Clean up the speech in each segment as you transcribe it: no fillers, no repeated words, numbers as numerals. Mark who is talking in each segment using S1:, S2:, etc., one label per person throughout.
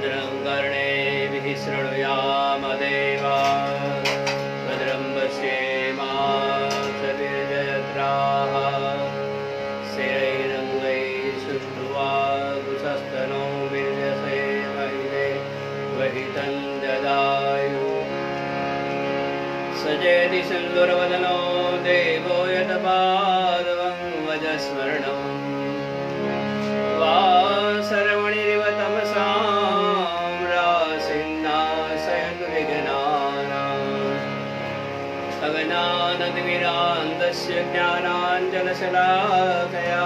S1: भद्रं कर्णेभिः शृणुयामदेवा भद्रं पश्येमाक्षभिर्जयद्राः स्थिरैरङ्गैः शुश्रुवागुंसस्तनो वीर्यसेवैने वहितं ददायु सजेति सिन्दूरवदनो देवो यत्पादवं वजस्मरणम् सर्वणिरिव तमसां रासिन्नाशयतु विघ्नानाम् अज्ञानतिमिरान्धस्य ज्ञानाञ्जनशलाकया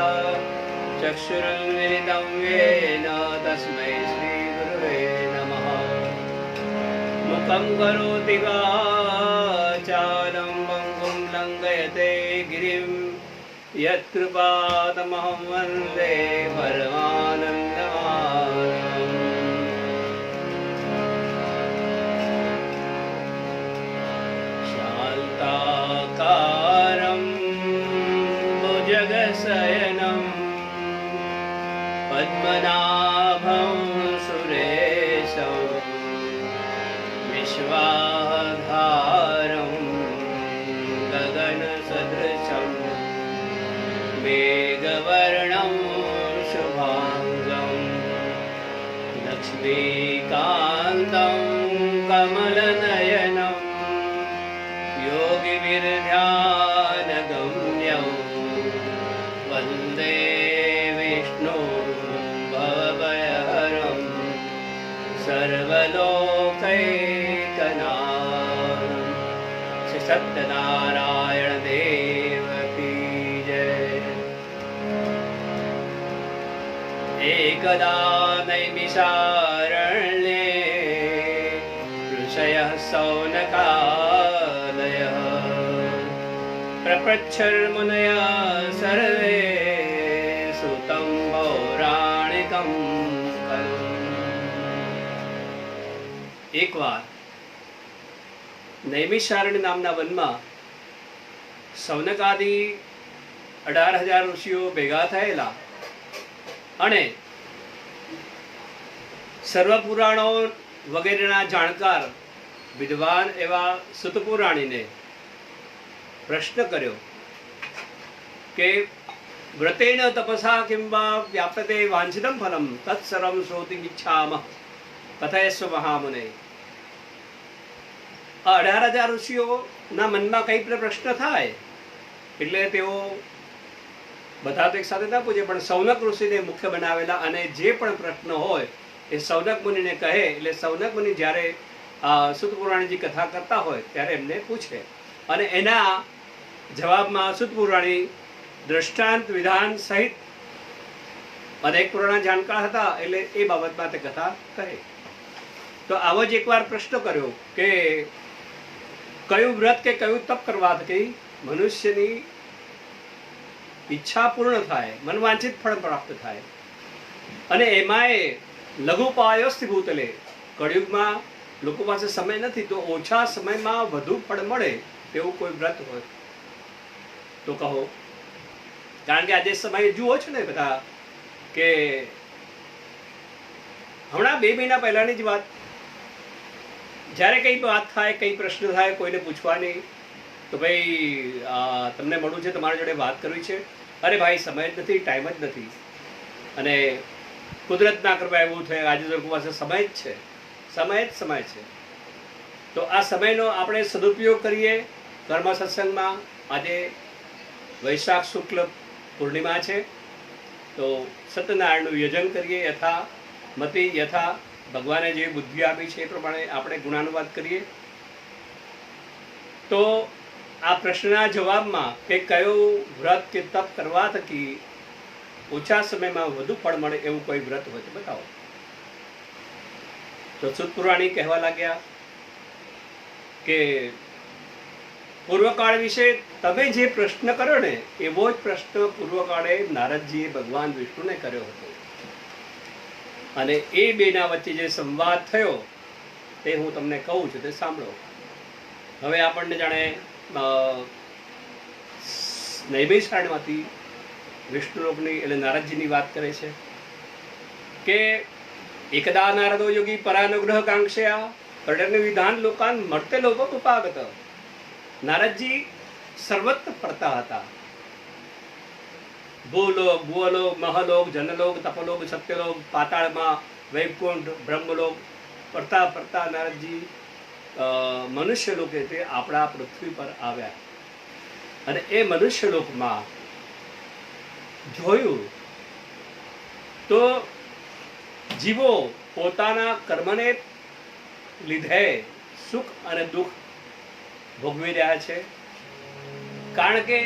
S1: चक्षुरुन्मिलितं येन तस्मै श्रीगुरुवे नमः। मुखं करोति वाचालं पङ्गुं लङ्घयते गिरिं यत्कृपातमहं वन्दे परमानन्दमाधवम्। शान्ताकारं भुजगशयनं पद्मनाभं सुरेशं विश्वाधारं गगनसदृशं मेघवर्णं शुभांगं लक्ष्मीकान्तं कमलनयनं योगिभिर्ध्यानगम्यं वन्दे विष्णुं भवभयहरं सर्वलोकैकनाथं। श्री सत्यनारायण देव की जय। एकदा नैमिषारण्ये ऋषयः सौनकादयः प्रपृच्छन्मुनयः सर्वे सुतं पौराणिकं खलु। એકવાર નૈમિષારણ્ય નામના વનમાં સૌનકાદી 18,000 ઋષિઓ ભેગા થયેલા અને સર્વપુરાણો વગેરેના જાણકાર વિદ્વાન એવા સુતપુરાણીને પ્રશ્ન કર્યો કે વ્રતેન તપસા કિંવા વ્યાપ્યતે વાંછિતમ ફલમ તત્સર્વં શ્રોતુમિચ્છામઃ કથયસ્વ મહામુને। આ 18,000 ઋષિઓના મનમાં કઈ પ્રશ્ન થાય એટલે તેઓ બધા તો એક સાથે ના પૂછે, પણ સૌનક ઋષિને મુખ્ય બનાવેલા અને જે પણ પ્રશ્ન હોય એ સૌનક મુનિને કહે એટલે સૌનક મુનિ જ્યારે સુતપુરાણીજી કથા કરતા હોય ત્યારે એમને પૂછે અને એના જવાબમાં સુતપુરાણી દૃષ્ટાંત વિધાન સહિત અનેક પુરાણા જાણકાર હતા એટલે એ બાબતમાં તે કથા કહે। તો આવો જ એકવાર પ્રશ્ન કર્યો કે કયું વ્રત કે કયું તપ કરવાથી મનુષ્યની ઈચ્છા પૂર્ણ થાય, મનવાંછિત ફળ પ્રાપ્ત થાય અને એમાંય લઘુપાયોસ્થી ભૂતલે કળિયુગમાં લોકો પાસે સમય નથી તો ઓછા સમયમાં વધુ ફળ મળે તેવું કોઈ વ્રત હોય તો કહો। કારણ કે આજે સમય જુઓ છો ને બધા કે હમણાં 2 મહિના પહેલાની જ વાત, જ્યારે કંઈ વાત થાય કંઈ પ્રશ્ન થાય કોઈને પૂછવાની તો ભાઈ તમને મળવું છે, તમારા જોડે વાત કરવી છે, અરે ભાઈ સમય જ નથી, ટાઈમ જ નથી અને કુદરતના કૃપા એવું થાય આજે તો લોકો પાસે સમય જ છે, સમય જ સમય છે। તો આ સમયનો આપણે સદુપયોગ કરીએ। કર્મ સત્સંગમાં આજે વૈશાખ શુક્લ પૂર્ણિમા છે તો સત્યનારાયણનું યજન કરીએ, યથા મતિ યથા ભગવાને જે બુદ્ધિ આપી છે એ પ્રમાણે આપણે ગુણાનુવાદ કરીએ। તો આ પ્રશ્નના જવાબમાં કે કયો વ્રત કે તપ કરવા થકી ઓછા સમયમાં વધુ ફળ મળે એવું કોઈ વ્રત હોય તો બતાવો। તો સુતપુરાણી કહેવા લાગ્યા કે પૂર્વકાળ વિશે તમે જે પ્રશ્ન કર્યો ને એવો જ પ્રશ્ન પૂર્વકાળે નારદજીએ ભગવાન વિષ્ણુને કર્યો હતો અને એ બેના વચ્ચે જે સંવાદ થયો તે હું તમને કહું છું, તે સાંભળો। હવે આપણને જાણે નૈમિષારણ્યમાંથી વિષ્ણુલોકની એટલે નારદજીની વાત કરે છે કે एकदा नारदो योगी परानुग्रह कांक्षया पर्यटन विधान लोकान मरते लोगो उपागत. નારદજી સર્વત્ર ફરતા હતા. ભૂલોક, ભુવલોક, મહલોક, જનલોક, તપલોક, સત્યલોક, પાતાળમાં, વૈકુંઠ, બ્રહ્મલોક ફરતા ફરતા નારદજી મનુષ્ય લોકે તે આપણા પૃથ્વી પર આવ્યા. અને એ મનુષ્ય લોકમાં જોયું તો જીવો પોતાના કર્મને લીધે સુખ અને દુઃખ ભોગવી રહ્યા છે. કારણ કે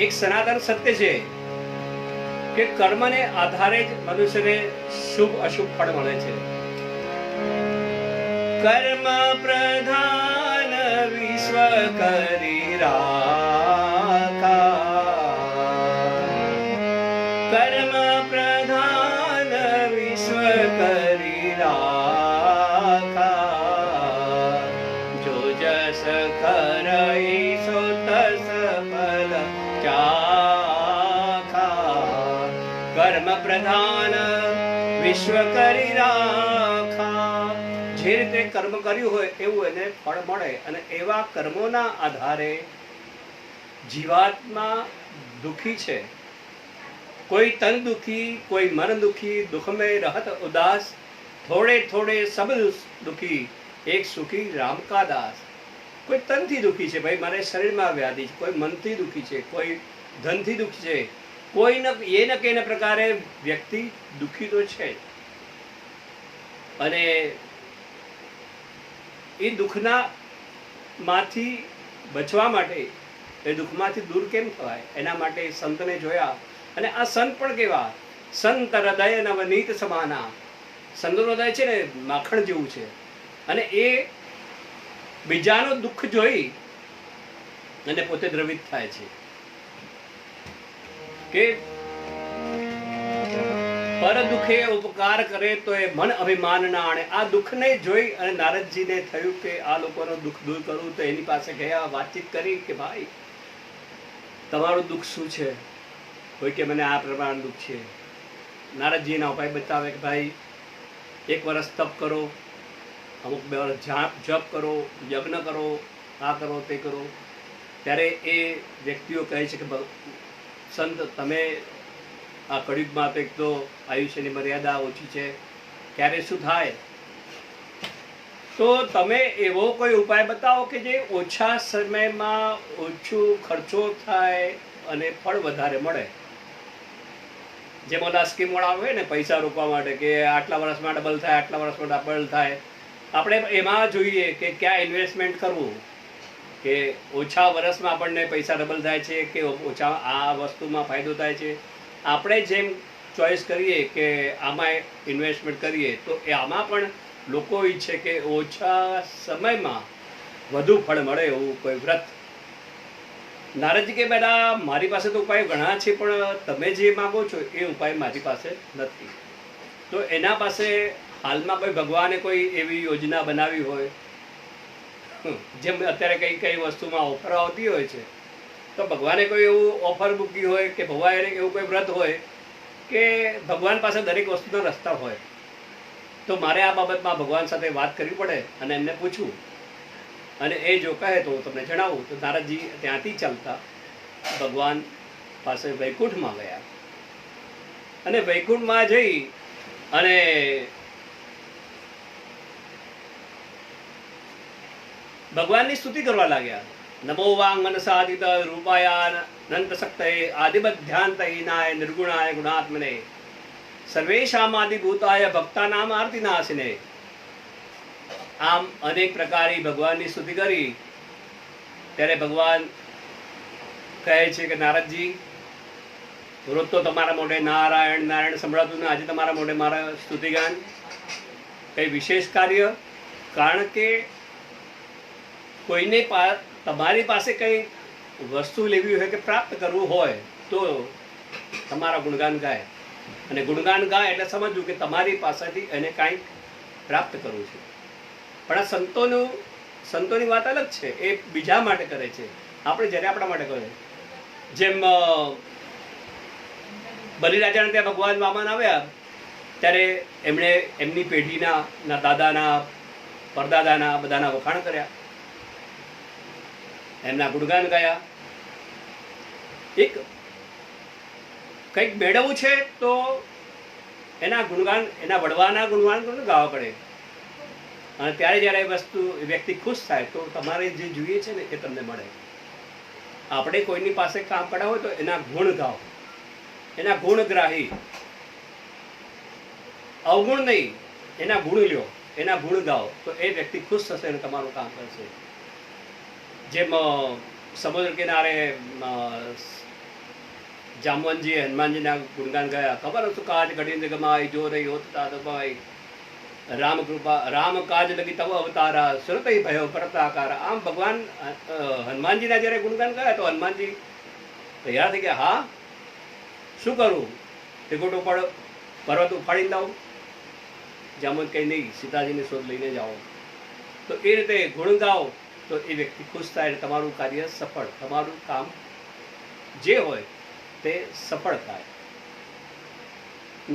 S1: એક સનાતન સત્ય છે કે કર્મને આધારે જ મનુષ્યને શુભ અશુભ ફળ મળે છે. કર્મ પ્રધાન વિશ્વ કરી રાખા, કર્મ પ્રધાન વિશ્વ કરી રાખા, જો જસ કરઈ સો તસ ફલ ચાખા. કર્મ પ્રધાન વિશ્વ કરી રાખા. જે રીતે કર્મ કર્યું હોય એવું એને ફળ મળે. અને એવા કર્મોના આધારે જીવાત્મા દુઃખી છે. કોઈ તન દુઃખી, કોઈ મન દુઃખી, દુઃખમય રહત ઉદાસ, થોડે થોડે સબ દુઃખી, એક સુખી રામ કા દાસ. કોઈ તનથી દુઃખી છે, ભાઈ મારે શરીરમાં વ્યાધિ છે, કોઈ મનથી દુઃખી છે, કોઈ ધનથી દુઃખી છે, કોઈ એ ન કે પ્રકારે વ્યક્તિ દુઃખી તો છે. અને એ દુઃખના માંથી બચવા માટે, એ દુઃખમાંથી દૂર કેમ થવાય એના માટે સંતને જોયા. અને આ સંત પણ કેવા, સંત હૃદય નવનીત સમાના. સંતનું હૃદય છે ને માખણ જેવું છે. અને એ બીજાનું દુઃખ જોઈ અને પોતે દ્રવિત થાય છે કે પર દુઃખે ઉપકાર કરે તો એ મન અભિમાન ના આણે. આ દુઃખને જોઈ અને નારદજીને થયું કે આ લોકોનું દુઃખ દૂર કરવું. તો એની પાસે ગયા, વાતચીત કરી કે ભાઈ તમારું દુઃખ શું છે? કોઈ કે મને આ પ્રમાણનું દુઃખ છે. નારદજીના ઉપાય બતાવે કે ભાઈ 1 વર્ષ તપ કરો, અમુક 2 વર્ષ જપ કરો, યજ્ઞ કરો, આ કરો તે કરો. ત્યારે એ વ્યક્તિઓ કહે છે કે સંત તમે આ કળિયુગમાં તો એક તો આયુષ્યની મર્યાદા ઓછી છે, ક્યારે શું થાય, તો તમે એવો કોઈ ઉપાય બતાવો કે જે ઓછા સમયમાં ઓછું ખર્ચો થાય અને ફળ વધારે મળે. જેમ ઓલા સ્કીમ વાળા હોય ને પૈસા રોકવા માટે કે આટલા વર્ષમાં ડબલ થાય, આટલા વર્ષમાં ડબલ થાય. આપણે એમાં જોઈએ કે ક્યાં ઇન્વેસ્ટમેન્ટ કરવું, કે ઓછા વર્ષમાં આપણને પૈસા ડબલ થાય છે કે ઓછા આ વસ્તુમાં ફાયદો થાય છે. આપણે જેમ ચોઈસ કરીએ કે આમાં ઇન્વેસ્ટમેન્ટ કરીએ તો એ આમાં પણ લોકો ઈચ્છે કે ઓછા સમયમાં વધુ ફળ મળે એવું કોઈ વ્રત. નારદજી કે બેટા મારી પાસે તો ઉપાય ઘણા છે, પણ તમે જે માગો છો એ ઉપાય મારી પાસે નથી. તો એના પાસે હાલમાં કોઈ ભગવાને કોઈ એવી યોજના બનાવી હોય, જેમ અત્યારે કઈ કઈ વસ્તુમાં ઓફર આવતી હોય છે, તો ભગવાને કોઈ એવું ઓફર મૂકી હોય કે ભગવાને એવું કોઈ વ્રત હોય કે ભગવાન પાસે દરેક વસ્તુનો રસ્તા હોય. તો મારે આ બાબતમાં ભગવાન સાથે વાત કરવી પડે અને એમને પૂછવું. અને એ જો કહે તો તમને જણાવું. તો નારદજી ત્યાંથી ચાલતા ભગવાન પાસે વૈકુંઠમાં ગયા. અને વૈકુંઠમાં જઈ અને ભગવાનની સ્તુતિ કરવા લાગ્યા. નમો વાંગન સાધિત રૂપાયા નંત શક્તયે આદિબધ્યાંતહીનાય નિર્ગુણાય ગુણાત્મને સર્વેશામાદિભૂતાય ભક્તાનામ આરતીનાશિને. આમ અનેક પ્રકારે ભગવાનની સ્તુતિ કરી. ત્યારે ભગવાન કહે છે કે નારદજી રોજ તો તમારા મોઢે નારાયણ નારાયણ સંભળાતું ને આજે તમારા મોઢે મારા સ્તુતિગાન, કઈ વિશેષ કાર્ય? કારણ કે કોઈને તમારી પાસે કંઈ વસ્તુ લેવી હોય કે પ્રાપ્ત કરવું હોય તો તમારા ગુણગાન ગાય. અને ગુણગાન ગાય એટલે સમજવું કે તમારી પાસેથી એને કાંઈક પ્રાપ્ત કરવું છે. પણ આ સંતોની વાત અલગ છે, એ બીજા માટે કરે છે. આપણે જ્યારે આપણા માટે કરે. જેમ બલિરાજાને ત્યાં ભગવાન વામન આવ્યા ત્યારે એમણે એમની પેઢીના દાદાના પરદાદાના બધાના વખાણ કર્યા, એમના ગુણગાન ગાયા. એક કંઈક મેળવવું છે તો એના ગુણગાન, એના વડવાના ગુણગાન ગાવા પડે. અને ત્યારે જ્યારે એ વસ્તુ વ્યક્તિ ખુશ થાય તો તમારે જે જોઈએ છે ને એ તમને મળે. આપણે કોઈની પાસે કામ કરાવો હોય તો એના ગુણ ગાઓ, એના ગુણગ્રાહી, અવગુણ નહીં, એના ગુણ લ્યો, એના ગુણ ગાઓ તો એ વ્યક્તિ ખુશ થશે અને તમારું કામ કરશે. જેમ સમુદ્ર કિનારે જામવંતજીએ હનુમાનજીના ગુણગાન ગયા, ખબર હતું કાજ ઘડીને ગમાય જો રહી હોતા દબાઈ, રામ કૃપા રામ કાજ લગી તવ અવતારા સુરતઈ ભયો પરતાકાર. આમ ભગવાન હનુમાનજીના જ્યારે ગુણગાન ગયા તો હનુમાનજી તૈયાર થઈ ગયા, હા શું કરું, ત્રિકુટ ઉપર પર્વત ઉપાડીને લાવું. જામવંત કંઈ નહીં, સીતાજીની શોધ લઈને જાઓ. તો એ રીતે ગુણ ગાઓ તો એ વ્યક્તિ ખુશ થાય, તમારું કાર્ય સફળ, તમારું કામ જે હોય તે સફળ થાય.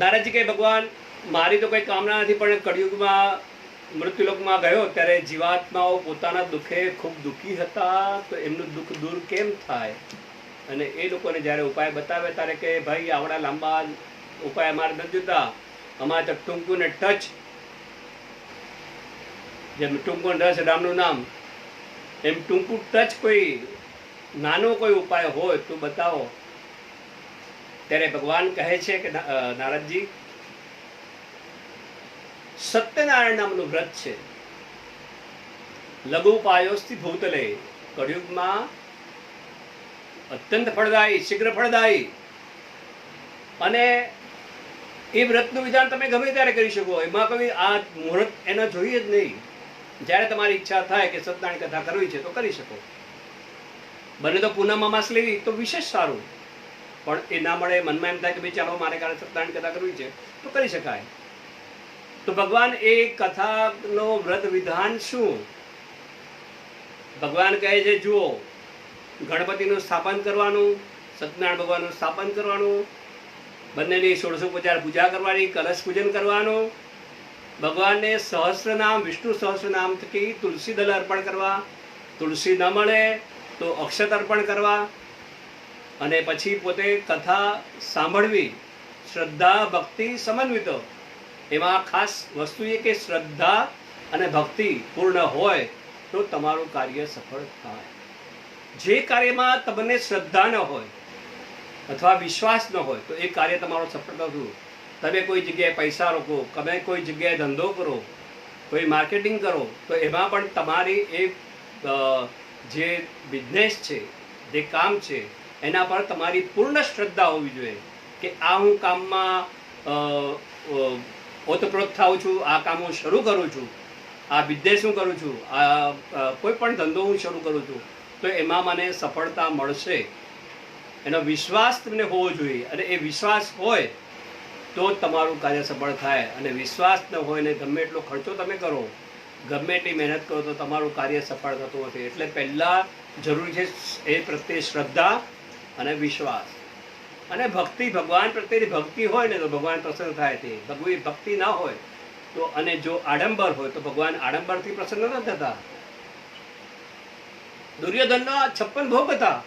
S1: નારદજી કહે, ભગવાન મારી તો કંઈ કામના નથી, પણ કળિયુગમાં મૃત્યુલોકમાં ગયો ત્યારે જીવાત્માઓ પોતાના દુઃખે ખૂબ દુઃખી હતા, તો એમનું દુઃખ દૂર કેમ થાય? અને એ લોકોને જ્યારે ઉપાય બતાવે ત્યારે કે ભાઈ આવડા લાંબા ઉપાય અમારે નથી જોતા, અમારે તો ટૂંકું ને ટચ, જેમ ટૂંકું રસ રામનું નામ, એમ ટૂંકું ટચ કોઈ નાનો કોઈ ઉપાય હોય તો બતાવો. ત્યારે ભગવાન કહે છે કે નારદજી, સત્યનારાયણ નામનું વ્રત છે, લઘુ ઉપાયોસ્થી ભૂતલે, કળિયુગમાં અત્યંત ફળદાયી, શીઘ્ર ફળદાયી, અને એ વ્રતનું વિધાન તમે ગમે ત્યારે કરી શકો. એમાં કોઈ આ મુહૂર્ત એના જોઈએ જ નહીં. જ્યારે તમારી ઈચ્છા થાય કે સત્યનારાયણ કથા કરવી છે તો કરી શકો. બને તો પૂનમ અમાસ લેવી તો વિશેષ સારું, પણ એ ના મળે, મનમાં એમ થાય કે ભાઈ ચાલો મારે કાલે સત્યનારાયણ કથા કરવી છે તો કરી શકાય. તો ભગવાન એ કથાનો વ્રત વિધાન શું? ભગવાન કહે છે, જુઓ, ગણપતિનું સ્થાપન કરવાનું, સત્યનારાયણ ભગવાનનું સ્થાપન કરવાનું, બંનેની 1650 પૂજા કરવાની, કલશ પૂજન કરવાનું, ભગવાનને સહસ્ર નામ, વિષ્ણુ સહસ્ર નામ થકી તુલસી દળ અર્પણ કરવા, તુલસી ન મળે તો અક્ષત અર્પણ કરવા, અને પછી પોતે કથા સાંભળવી, શ્રદ્ધા ભક્તિ સમન્વિત. એમાં ખાસ વસ્તુ એ કે શ્રદ્ધા અને ભક્તિ પૂર્ણ હોય તો તમારું કાર્ય સફળ થાય. જે કાર્યમાં તમને શ્રદ્ધા ન હોય અથવા વિશ્વાસ ન હોય તો એ કાર્ય તમારો સફળ થતું. તમે કોઈ જગ્યાએ પૈસા રોકો, તમે કોઈ જગ્યાએ ધંધો કરો, કોઈ માર્કેટિંગ કરો, તો એમાં પણ તમારી એ જે બિઝનેસ છે, જે કામ છે, એના પર તમારી પૂર્ણ શ્રદ્ધા હોવી જોઈએ કે આ હું કામમાં ઓતપ્રોત થાઉં છું, આ કામ હું શરૂ કરું છું, આ બિઝનેસ હું કરું છું, આ કોઈ પણ ધંધો હું શરૂ કરું છું, તો એમાં મને સફળતા મળશે. એનો વિશ્વાસ તમને હોવો જોઈએ, અને એ વિશ્વાસ હોય તો તમારું કાર્ય સફળ થાય. અને વિશ્વાસ ન હોય ને ગમે એટલો ખર્ચો તમે કરો, ગમે એટલી મહેનત કરો તો તમારું કાર્ય સફળ થતું નથી. એટલે પહેલાં જરૂરી છે એ પ્રત્યે શ્રદ્ધા અને વિશ્વાસ અને ભક્તિ. ભગવાન પ્રત્યેની ભક્તિ હોય ને તો ભગવાન પ્રસન્ન થાય. તે ભક્તિ ના હોય તો, અને જો આડંબર હોય તો ભગવાન આડંબરથી પ્રસન્ન ન થતા. દુર્યોધનના 56 ભોગ હતા,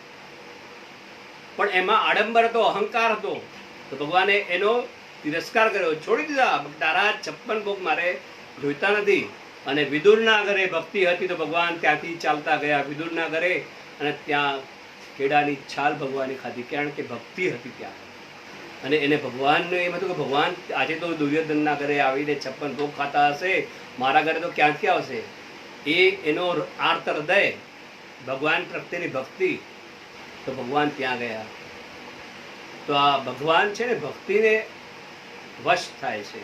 S1: પણ એમાં આડંબર હતો, અહંકાર હતો, તો ભગવાને એનો તિરસ્કાર કર્યો, છોડી દીધા. તારા 56 ભોગ મારે જોઈતા નથી. અને વિદુરના ઘરે ભક્તિ હતી તો ભગવાન ત્યાંથી ચાલતા ગયા વિદુરના ઘરે, અને ત્યાં કેળાની છાલ ભગવાને ખાધી, કારણ કે ભક્તિ હતી ત્યાં. અને એને ભગવાનનું એમ હતું કે ભગવાન આજે તો દુર્યોધનના ઘરે આવીને 56 ભોગ ખાતા હશે, મારા ઘરે તો ક્યાંથી આવશે? એ એનો આર્ત હૃદય, ભગવાન પ્રત્યેની ભક્તિ, તો ભગવાન ત્યાં ગયા. તો આ ભગવાન છે ને ભક્તિને વશ થાય છે.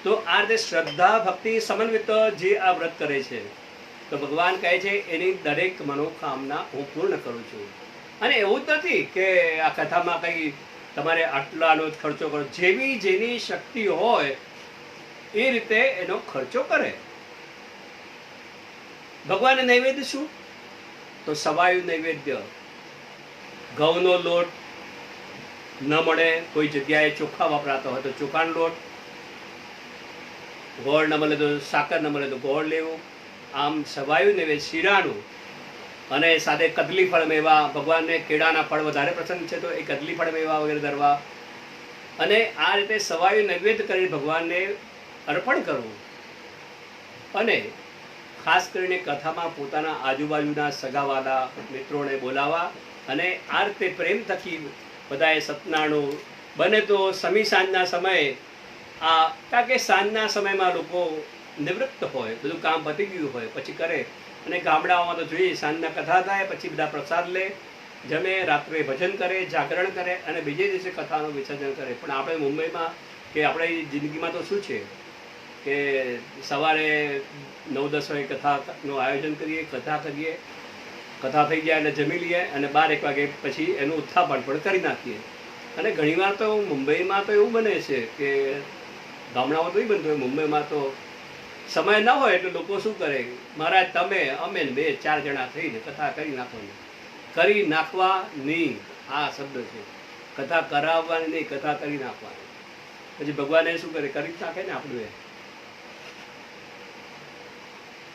S1: તો આ રીતે શ્રદ્ધા ભક્તિ સમન્વિત જે આ વ્રત કરે છે તો ભગવાન કહે છે એની દરેક મનોકામના હું પૂર્ણ કરું છું. અને એવું જ નથી કે આ કથામાં કંઈ તમારે આટલાનો જ ખર્ચો કરો. જેવી જેની શક્તિ હોય એ રીતે એનો ખર્ચો કરે. ભગવાનને નૈવેદ્ય શું? તો સવાયું નૈવેદ્ય. ઘઉંનો લોટ ન મળે, કોઈ જગ્યાએ ચોખા વપરાતો હોય તો ચોખાનો લોટ, ગોળ ન મળે તો સાકર ન મળે તો ગોળ લેવું, આમ સવાયું નૈવેદ્ય શીરાનું, અને સાથે કદલી ફળ મેવા, ભગવાનને કેળાના ફળ વધારે પસંદ છે તો એ કદલી ફળ મેવા વગેરે ધરવા, અને આ રીતે સવાયું નૈવેદ્ય કરી ભગવાનને અર્પણ કરવું. અને ખાસ કરીને કથામાં પોતાના આજુબાજુના સગાવાલા મિત્રોને બોલાવવા, અને આ રીતે પ્રેમ થકી બધાએ સત્યનારાયણ બને તો સમી સાંજના સમયે કારણ કે સાંજના સમયમાં લોકો નિવૃત્ત હોય, બધું કામ પતી ગયું હોય પછી કરે. અને ગામડાઓમાં તો જોઈએ સાંજના કથા થાય પછી બધા પ્રસાદ લે, જમે, રાત્રે ભજન કરે, જાગરણ કરે અને બીજે દિવસે કથાનું વિસર્જન કરે. પણ આપણે મુંબઈમાં કે આપણી જિંદગીમાં તો શું છે કે સવારે 9-10 વાગે કથાનું આયોજન કરીએ, કથા કરીએ, કથા થઈ જાય એટલે જમી લઈએ અને 12-1 વાગે પછી એનું ઉત્થાપન પણ કરી નાખીએ. અને ઘણીવાર તો મુંબઈમાં તો એવું બને છે કે ગામડામાં તો એ બનતું હોય, મુંબઈમાં તો સમય ન હોય એટલે લોકો શું કરે, મહારાજ તમે અમે 2-4 જણા થઈને કથા કરી નાખવાની. કરી નાખવાની આ શબ્દ છે, કથા કરાવવાની નહીં, કથા કરી નાખવાની. પછી ભગવાન એ શું કરે, કરી જ નાખે ને આપણું એ.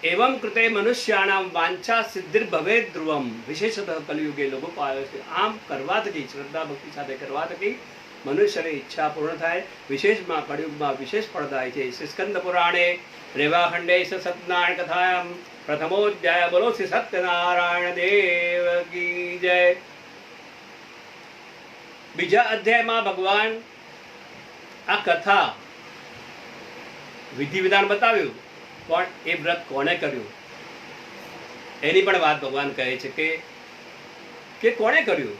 S1: એવમ કૃતે મનુષ્યાણામ વાંછા સિદ્ધિર ભવે ધ્રુવમ વિશેષતઃ કલિયુગે લોકો પાયો છે. આમ કરવા થકી, શ્રદ્ધા ભક્તિ સાથે કરવા થકી મનુષ્યની ઈચ્છા પૂર્ણ થાય. વિશેષમાં કળિયુગમાં વિશેષ ફળ થાય છે. સ્કંદ પુરાણે રેવાખંડે સત્યનારાયણ કથાયામ પ્રથમોધ્યાય. બોલો શ્રી સત્યનારાયણ દેવ કી જય. બીજા અધ્યાયમાં ભગવાન આ કથા વિધિ વિધાન બતાવ્યું, પણ એ વ્રત કોણે કર્યું એની પણ વાત ભગવાન કહે છે કે કોણે કર્યું.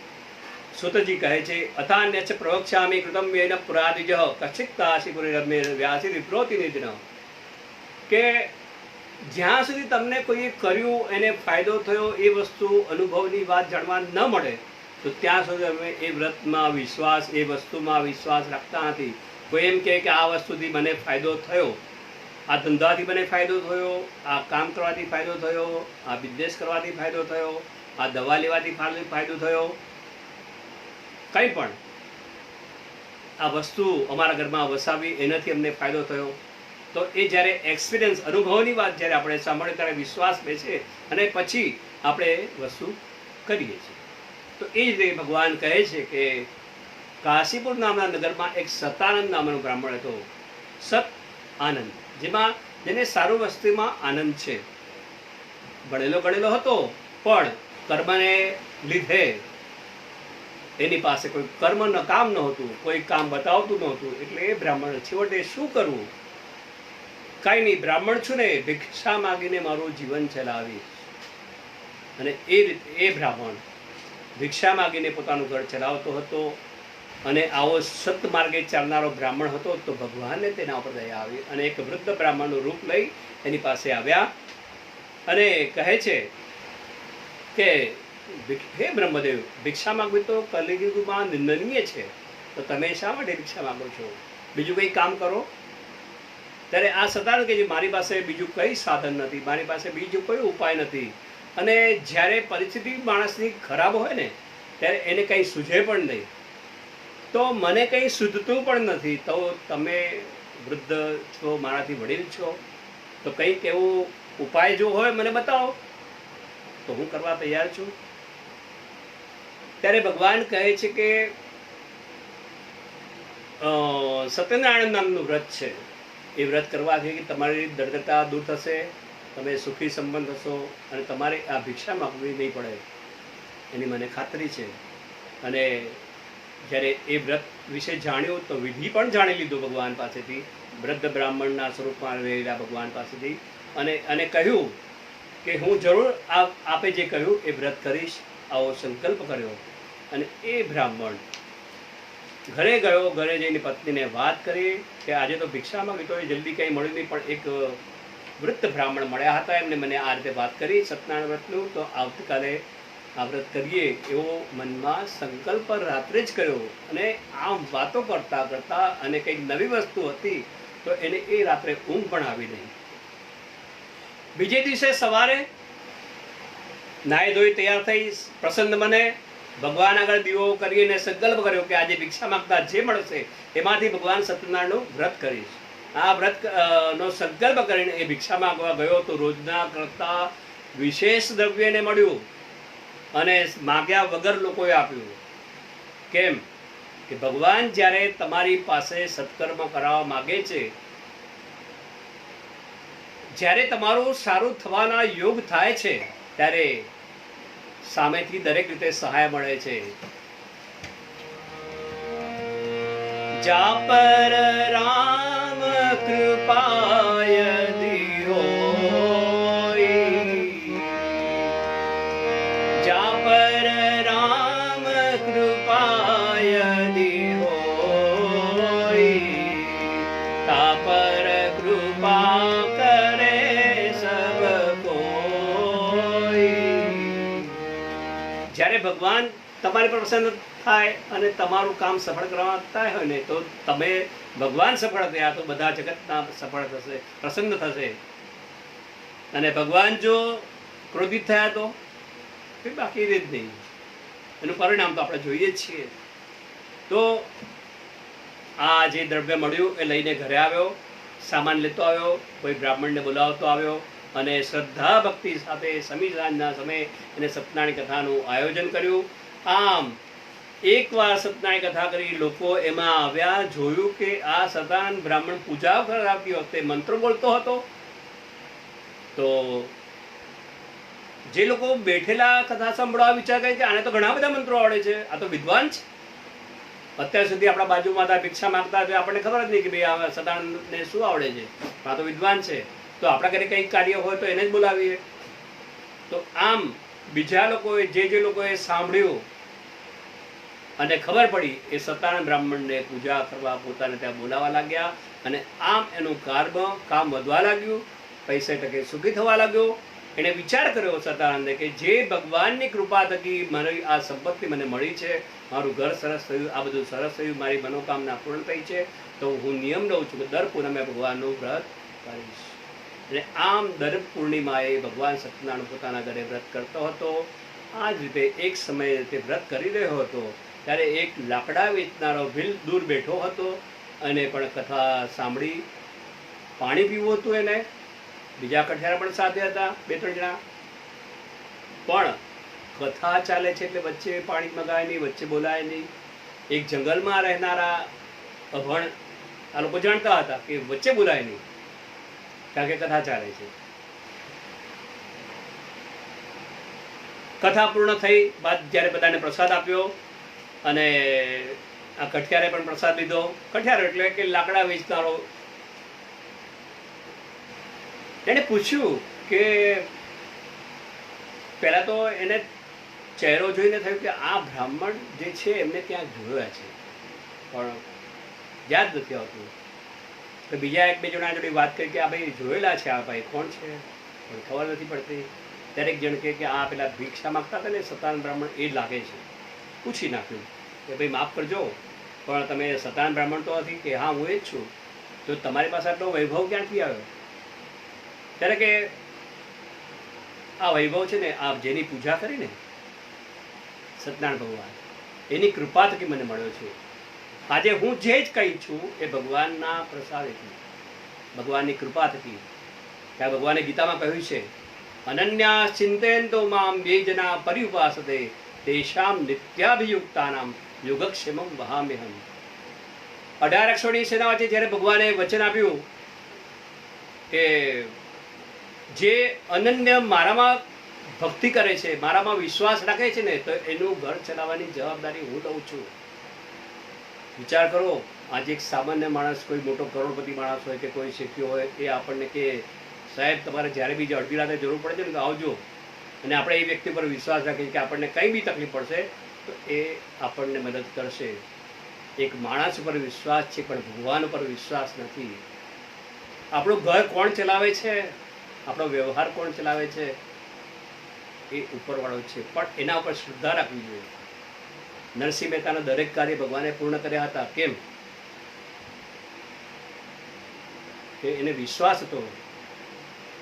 S1: સુતજી કહે છે અથાન્યચ પ્રવક્ષ્યામિ કૃતમ યેન પુરાદિજઃ કચ્છિત્તાસી પુરિરમ્ય વ્યાસી વિપ્રોતિ નિધિન. કે જ્યાં સુધી તમને કોઈ કર્યું એને ફાયદો થયો એ વસ્તુ અનુભવની વાત જાણવા ન મળે તો ત્યાં સુધી અમે એ વ્રતમાં વિશ્વાસ, એ વસ્તુમાં વિશ્વાસ રાખતા નથી. કોઈ એમ કહે કે આ વસ્તુથી મને ફાયદો થયો, આ ધંધાથી મને ફાયદો થયો, આ કામ કરવાથી ફાયદો થયો, આ બિઝનેસ કરવાથી ફાયદો થયો, આ દવા લેવાથી ફાયદો થયો, કંઈ પણ આ વસ્તુ અમારા ઘરમાં વસાવી એનાથી અમને ફાયદો થયો, તો એ જ્યારે એક્સપિરિયન્સ, અનુભવની વાત જ્યારે આપણે સાંભળીએ ત્યારે વિશ્વાસ બેસે અને પછી આપણે વસ્તુ કરીએ છીએ. તો એ જ રીતે ભગવાન કહે છે કે કાશીપુર નામના નગરમાં એક સતાનંદ નામનો બ્રાહ્મણ હતો. સત આનંદ, જેને સારું વસ્તુમાં આનંદ છે. ભણેલો ગણેલો હતો પણ કર્મને લીધે એની પાસે કોઈ કર્મનું કામ નહોતું, કોઈ કામ બતાવતું નહોતું. એટલે એ બ્રાહ્મણ છેવટે શું કરવું, કાંઈ નહીં, બ્રાહ્મણ છું ને, ભિક્ષા માગીને મારું જીવન ચલાવીશ. અને એ રીતે એ બ્રાહ્મણ ભિક્ષા માગીને પોતાનું ઘર ચલાવતો હતો. અને આવો સત માર્ગે ચાલનારો બ્રાહ્મણ હતો તો ભગવાનને તેના ઉપર દયા આવી અને એક વૃદ્ધ બ્રાહ્મણનું રૂપ લઈ એની પાસે આવ્યા અને કહે છે કે હે બ્રહ્મદેવ, ભિક્ષા માગવી તો કલિયુગમાં નિંદનીય છે, તો તમે શા માટે ભિક્ષા માગો છો? બીજું કંઈ કામ કરો. ત્યારે આ સતાન કે મારી પાસે બીજું કંઈ સાધન નથી, મારી પાસે બીજું કોઈ ઉપાય નથી. અને જ્યારે પરિસ્થિતિ માણસની ખરાબ હોય ને ત્યારે એને કંઈ સૂઝે પણ નહીં, તો મને કંઈ સૂઝતું પણ નથી. તો તમે વૃદ્ધ છો, મારાથી વડીલ છો, તો કંઈક એવો ઉપાય જો હોય મને બતાવો તો હું કરવા તૈયાર છું. ત્યારે ભગવાન કહે છે કે સત્યનારાયણ નામનું વ્રત છે, એ વ્રત કરવાથી તમારી દરિદ્રતા દૂર થશે, તમે સુખી સંપન્ન થશો અને તમારે આ ભિક્ષા માગવી નહીં પડે એની મને ખાતરી છે. અને જ્યારે એ વ્રત વિશે જાણ્યું તો વિધિ પણ જાણી લીધું ભગવાન પાસેથી, વૃદ્ધ બ્રાહ્મણના સ્વરૂપમાં રહેલા ભગવાન પાસેથી. અને કહ્યું કે હું જરૂર આપે જે કહ્યું એ વ્રત કરીશ, આવો સંકલ્પ કર્યો. અને એ બ્રાહ્મણ ઘરે ગયો, ઘરે જઈને પત્નીને વાત કરી કે આજે તો ભિક્ષા માંગી તો જલ્દી કંઈ મળ્યું નહીં, પણ એક વૃદ્ધ બ્રાહ્મણ મળ્યા હતા, એમને મને આ રીતે વાત કરી સત્યનારાયણ વ્રતનું, તો આવતીકાલે આ વ્રત કરીએ એવો મનમાં સંકલ્પ રાત્રે જ કર્યો. અને આમ વાતો કરતા કરતા અને કંઈક નવી વસ્તુ હતી તો એને એ રાત્રે ઊંઘ પણ આવી નહીં. બીજે દિવસે સવારે નાહી ધોઈ તૈયાર થઈ પ્રસન્ન મને ભગવાન આગળ દીવો કરીને સંકલ્પ કર્યો કે આજે ભિક્ષા માંગતા જે મળશે એમાંથી ભગવાન સત્યનારાયણનું વ્રત કરીશ. આ વ્રત નો સંકલ્પ કરીને એ ભિક્ષા માંગવા ગયો તો રોજના કરતા વિશેષ દ્રવ્યને મળ્યું અને માગ્યા વગર લોકોએ આપ્યું. કેમ કે ભગવાન જ્યારે તમારી પાસે સત્કર્મ કરાવવા માગે છે, જ્યારે તમારું સારું થવાના યોગ થાય છે, ત્યારે સામેથી દરેક રીતે સહાય મળે છે. જા પર રામ કૃપાય દિહોઈ, જા પર રામ કૃપાય દિહોઈ, તા પર કૃપા કરે સબ કોઈ. જ્યારે ભગવાન તમારી પર પ્રસન્ન થાય અને તમારું કામ સફળ કરવા માંગતા હોય ને, તો તમે ભગવાન સફળ થયા તો બધા જગતના સફળ થશે, પ્રસન્ન થશે. અને ભગવાન જો ક્રોધિત થયા તો બાકી જ નહીં. એનું પરિણામ તો આપણે જોઈએ જ છીએ. તો આ જે દ્રવ્ય મળ્યું એ લઈને ઘરે આવ્યો, સામાન લેતો આવ્યો, કોઈ બ્રાહ્મણને બોલાવતો આવ્યો અને શ્રદ્ધા ભક્તિ સાથે સમી સાંજના સમયે એને સત્યનારાયણ કથાનું આયોજન કર્યું. આમ એકવાર સત્યનારાયણ કથા કરી, લોકો એમાં આવ્યા, જોયું કે આ સતાન બ્રાહ્મણ પૂજા કરાવતી વખતે મંત્રો બોલતો હતો. તો જે લોકો બેઠેલા કથા સાંભળવા વિચાર કરે કે આને તો ઘણા બધા મંત્રો આવડે છે, આ તો વિદ્વાન છે. અત્યાર સુધી આપણા બાજુમાં હતા ભિક્ષા માંગતા હતા, આપણને ખબર જ નહીં કે ભાઈ આ સતાનને શું આવડે છે, આ તો વિદ્વાન છે, તો આપણા ઘરે કંઈક કાર્ય હોય તો એને જ બોલાવીએ. તો આમ બીજા લોકોએ જે લોકોએ સાંભળ્યું અને ખબર પડી, એ સત્યનારાયણ બ્રાહ્મણને પૂજા કરવા પોતાને ત્યાં બોલાવવા લાગ્યા. અને આમ એનું કામ વધવા લાગ્યું, પૈસે ટકે સુખી થવા લાગ્યો. એણે વિચાર કર્યો સત્યનારાયણને કે જે ભગવાનની કૃપા થકી મારી આ સંપત્તિ મને મળી છે, મારું ઘર સરસ થયું, આ બધું સરસ થયું, મારી મનોકામના પૂર્ણ થઈ છે, તો હું નિયમ લઉં છું કે દર પૂનમે ભગવાનનું વ્રત કરીશ. અને આમ દર પૂર્ણિમાએ ભગવાન સત્યનારાયણ પોતાના ઘરે વ્રત કરતો હતો. આ જ રીતે એક સમયે તે વ્રત કરી રહ્યો હતો, ત્યારે એક લાકડા વેચનારો ભીલ દૂર બેઠો હતો અને પણ કથા સાંભળી. પાણી પીવું હતું એને, બીજા કઠિયારા પણ સાથે હતા, 2-3 જણા. પણ કથા ચાલે છે એટલે વચ્ચે પાણી મગાય નહીં, વચ્ચે બોલાય નહીં. એક જંગલમાં રહેનારા અભણ આ લોકો જાણતા હતા કે વચ્ચે બોલાય નહીં, કારણ કે કથા ચાલે છે. કથા પૂર્ણ થઈ બાદ જ્યારે બધાને પ્રસાદ આપ્યો અને આ કઠિયારે પણ પ્રસાદ લીધો. કઠિયારો એટલે કે લાકડા વેચનારો. એને પૂછ્યું કે પહેલાં તો એને ચહેરો જોઈને થયું કે આ બ્રાહ્મણ જે છે એમને ક્યાંક જોયા છે, પણ યાદ નથી આવતું. તો બીજા 1-2 જણા જોડે વાત કરી કે આ ભાઈ જોયેલા છે, આ ભાઈ કોણ છે, પણ ખબર નથી પડતી. દરેક જણ કે આ પેલા ભિક્ષા માગતા હતા ને સતાન બ્રાહ્મણ, એ લાગે છે. પૂછી નાખ્યું કે ભાઈ માફ કરજો, પણ તમે સતાન બ્રાહ્મણ તો નથી? કે હા હું એ જ છું. તો તમારી પાસે આટલો વૈભવ ક્યાંથી આવ્યો? ત્યારે કે આ વૈભવ છે ને, આ જેની પૂજા કરીને સત્યનારાયણ ભગવાન, એની કૃપા થકી મને મળ્યો છે. આજે હું જે જ કંઈ છું એ ભગવાનના પ્રસાદેથી, ભગવાનની કૃપા થકી. ત્યાં ભગવાને ગીતામાં કહ્યું છે, અનન્યા ચિંતયન્તો મામ યે જના પર્યુપાસતે તેષામ નિત્યાભિયુક્તાનામ યોગક્ષેમમ વહામ્યહમ. 18 અક્ષોની સેના વચ્ચે જ્યારે ભગવાને વચન આપ્યું કે જે અનન્ય મારામાં ભક્તિ કરે છે, મારામાં વિશ્વાસ રાખે છે ને, તો એનું ઘર ચલાવવાની જવાબદારી હું લઉં છું. વિચાર કરો, આજે એક સામાન્ય માણસ, કોઈ મોટો કરોડપતિ માણસ હોય કે કોઈ શેઠિયો હોય, એ આપણને કે સાહેબ તમારે જ્યારે બી અડધી રાતે જરૂર પડે છે ને તો આવજો, અને આપણે એ વ્યક્તિ પર વિશ્વાસ રાખીએ કે આપણને કંઈ બી તકલીફ પડશે તો એ આપણને મદદ કરશે. એક માણસ ઉપર વિશ્વાસ છે પણ ભગવાન ઉપર વિશ્વાસ નથી. આપણું ઘર કોણ ચલાવે છે, આપણો વ્યવહાર કોણ ચલાવે છે, એ ઉપરવાળો છે, પણ એના ઉપર શ્રદ્ધા રાખવી જોઈએ. નરસિંહ મહેતાના દરેક કાર્ય ભગવાને પૂર્ણ કર્યા હતા. કેમ? કે એને વિશ્વાસ હતો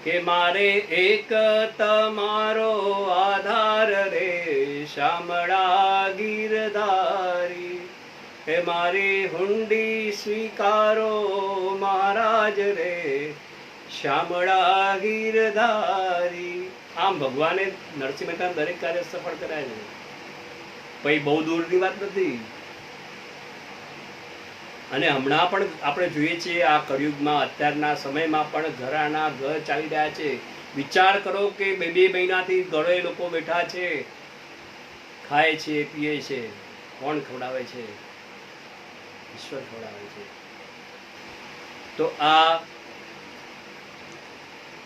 S1: કે મારે એક તમારો આધાર રે શામળા ગીરધારી. હે મારી હુંડી સ્વીકારો મહારાજ રે શ્યામળા ગીરધારી. આમ ભગવાને નરસિંહ મહેતા દરેક કાર્ય સફળ કરાય છે. પછી બહુ દૂરની વાત નથી. અને હમણાં પણ આપણે જોઈએ છીએ આ કળિયુગમાં અત્યારના સમયમાં પણ ઘરાના ઘર ચાલી રહ્યા છે. વિચાર કરો કે બે મહિનાથી ઘરે લોકો બેઠા છે, ખાય છે, પીએ છે. કોણ ખવડાવે છે? ઈશ્વર ખવડાવે છે. તો આ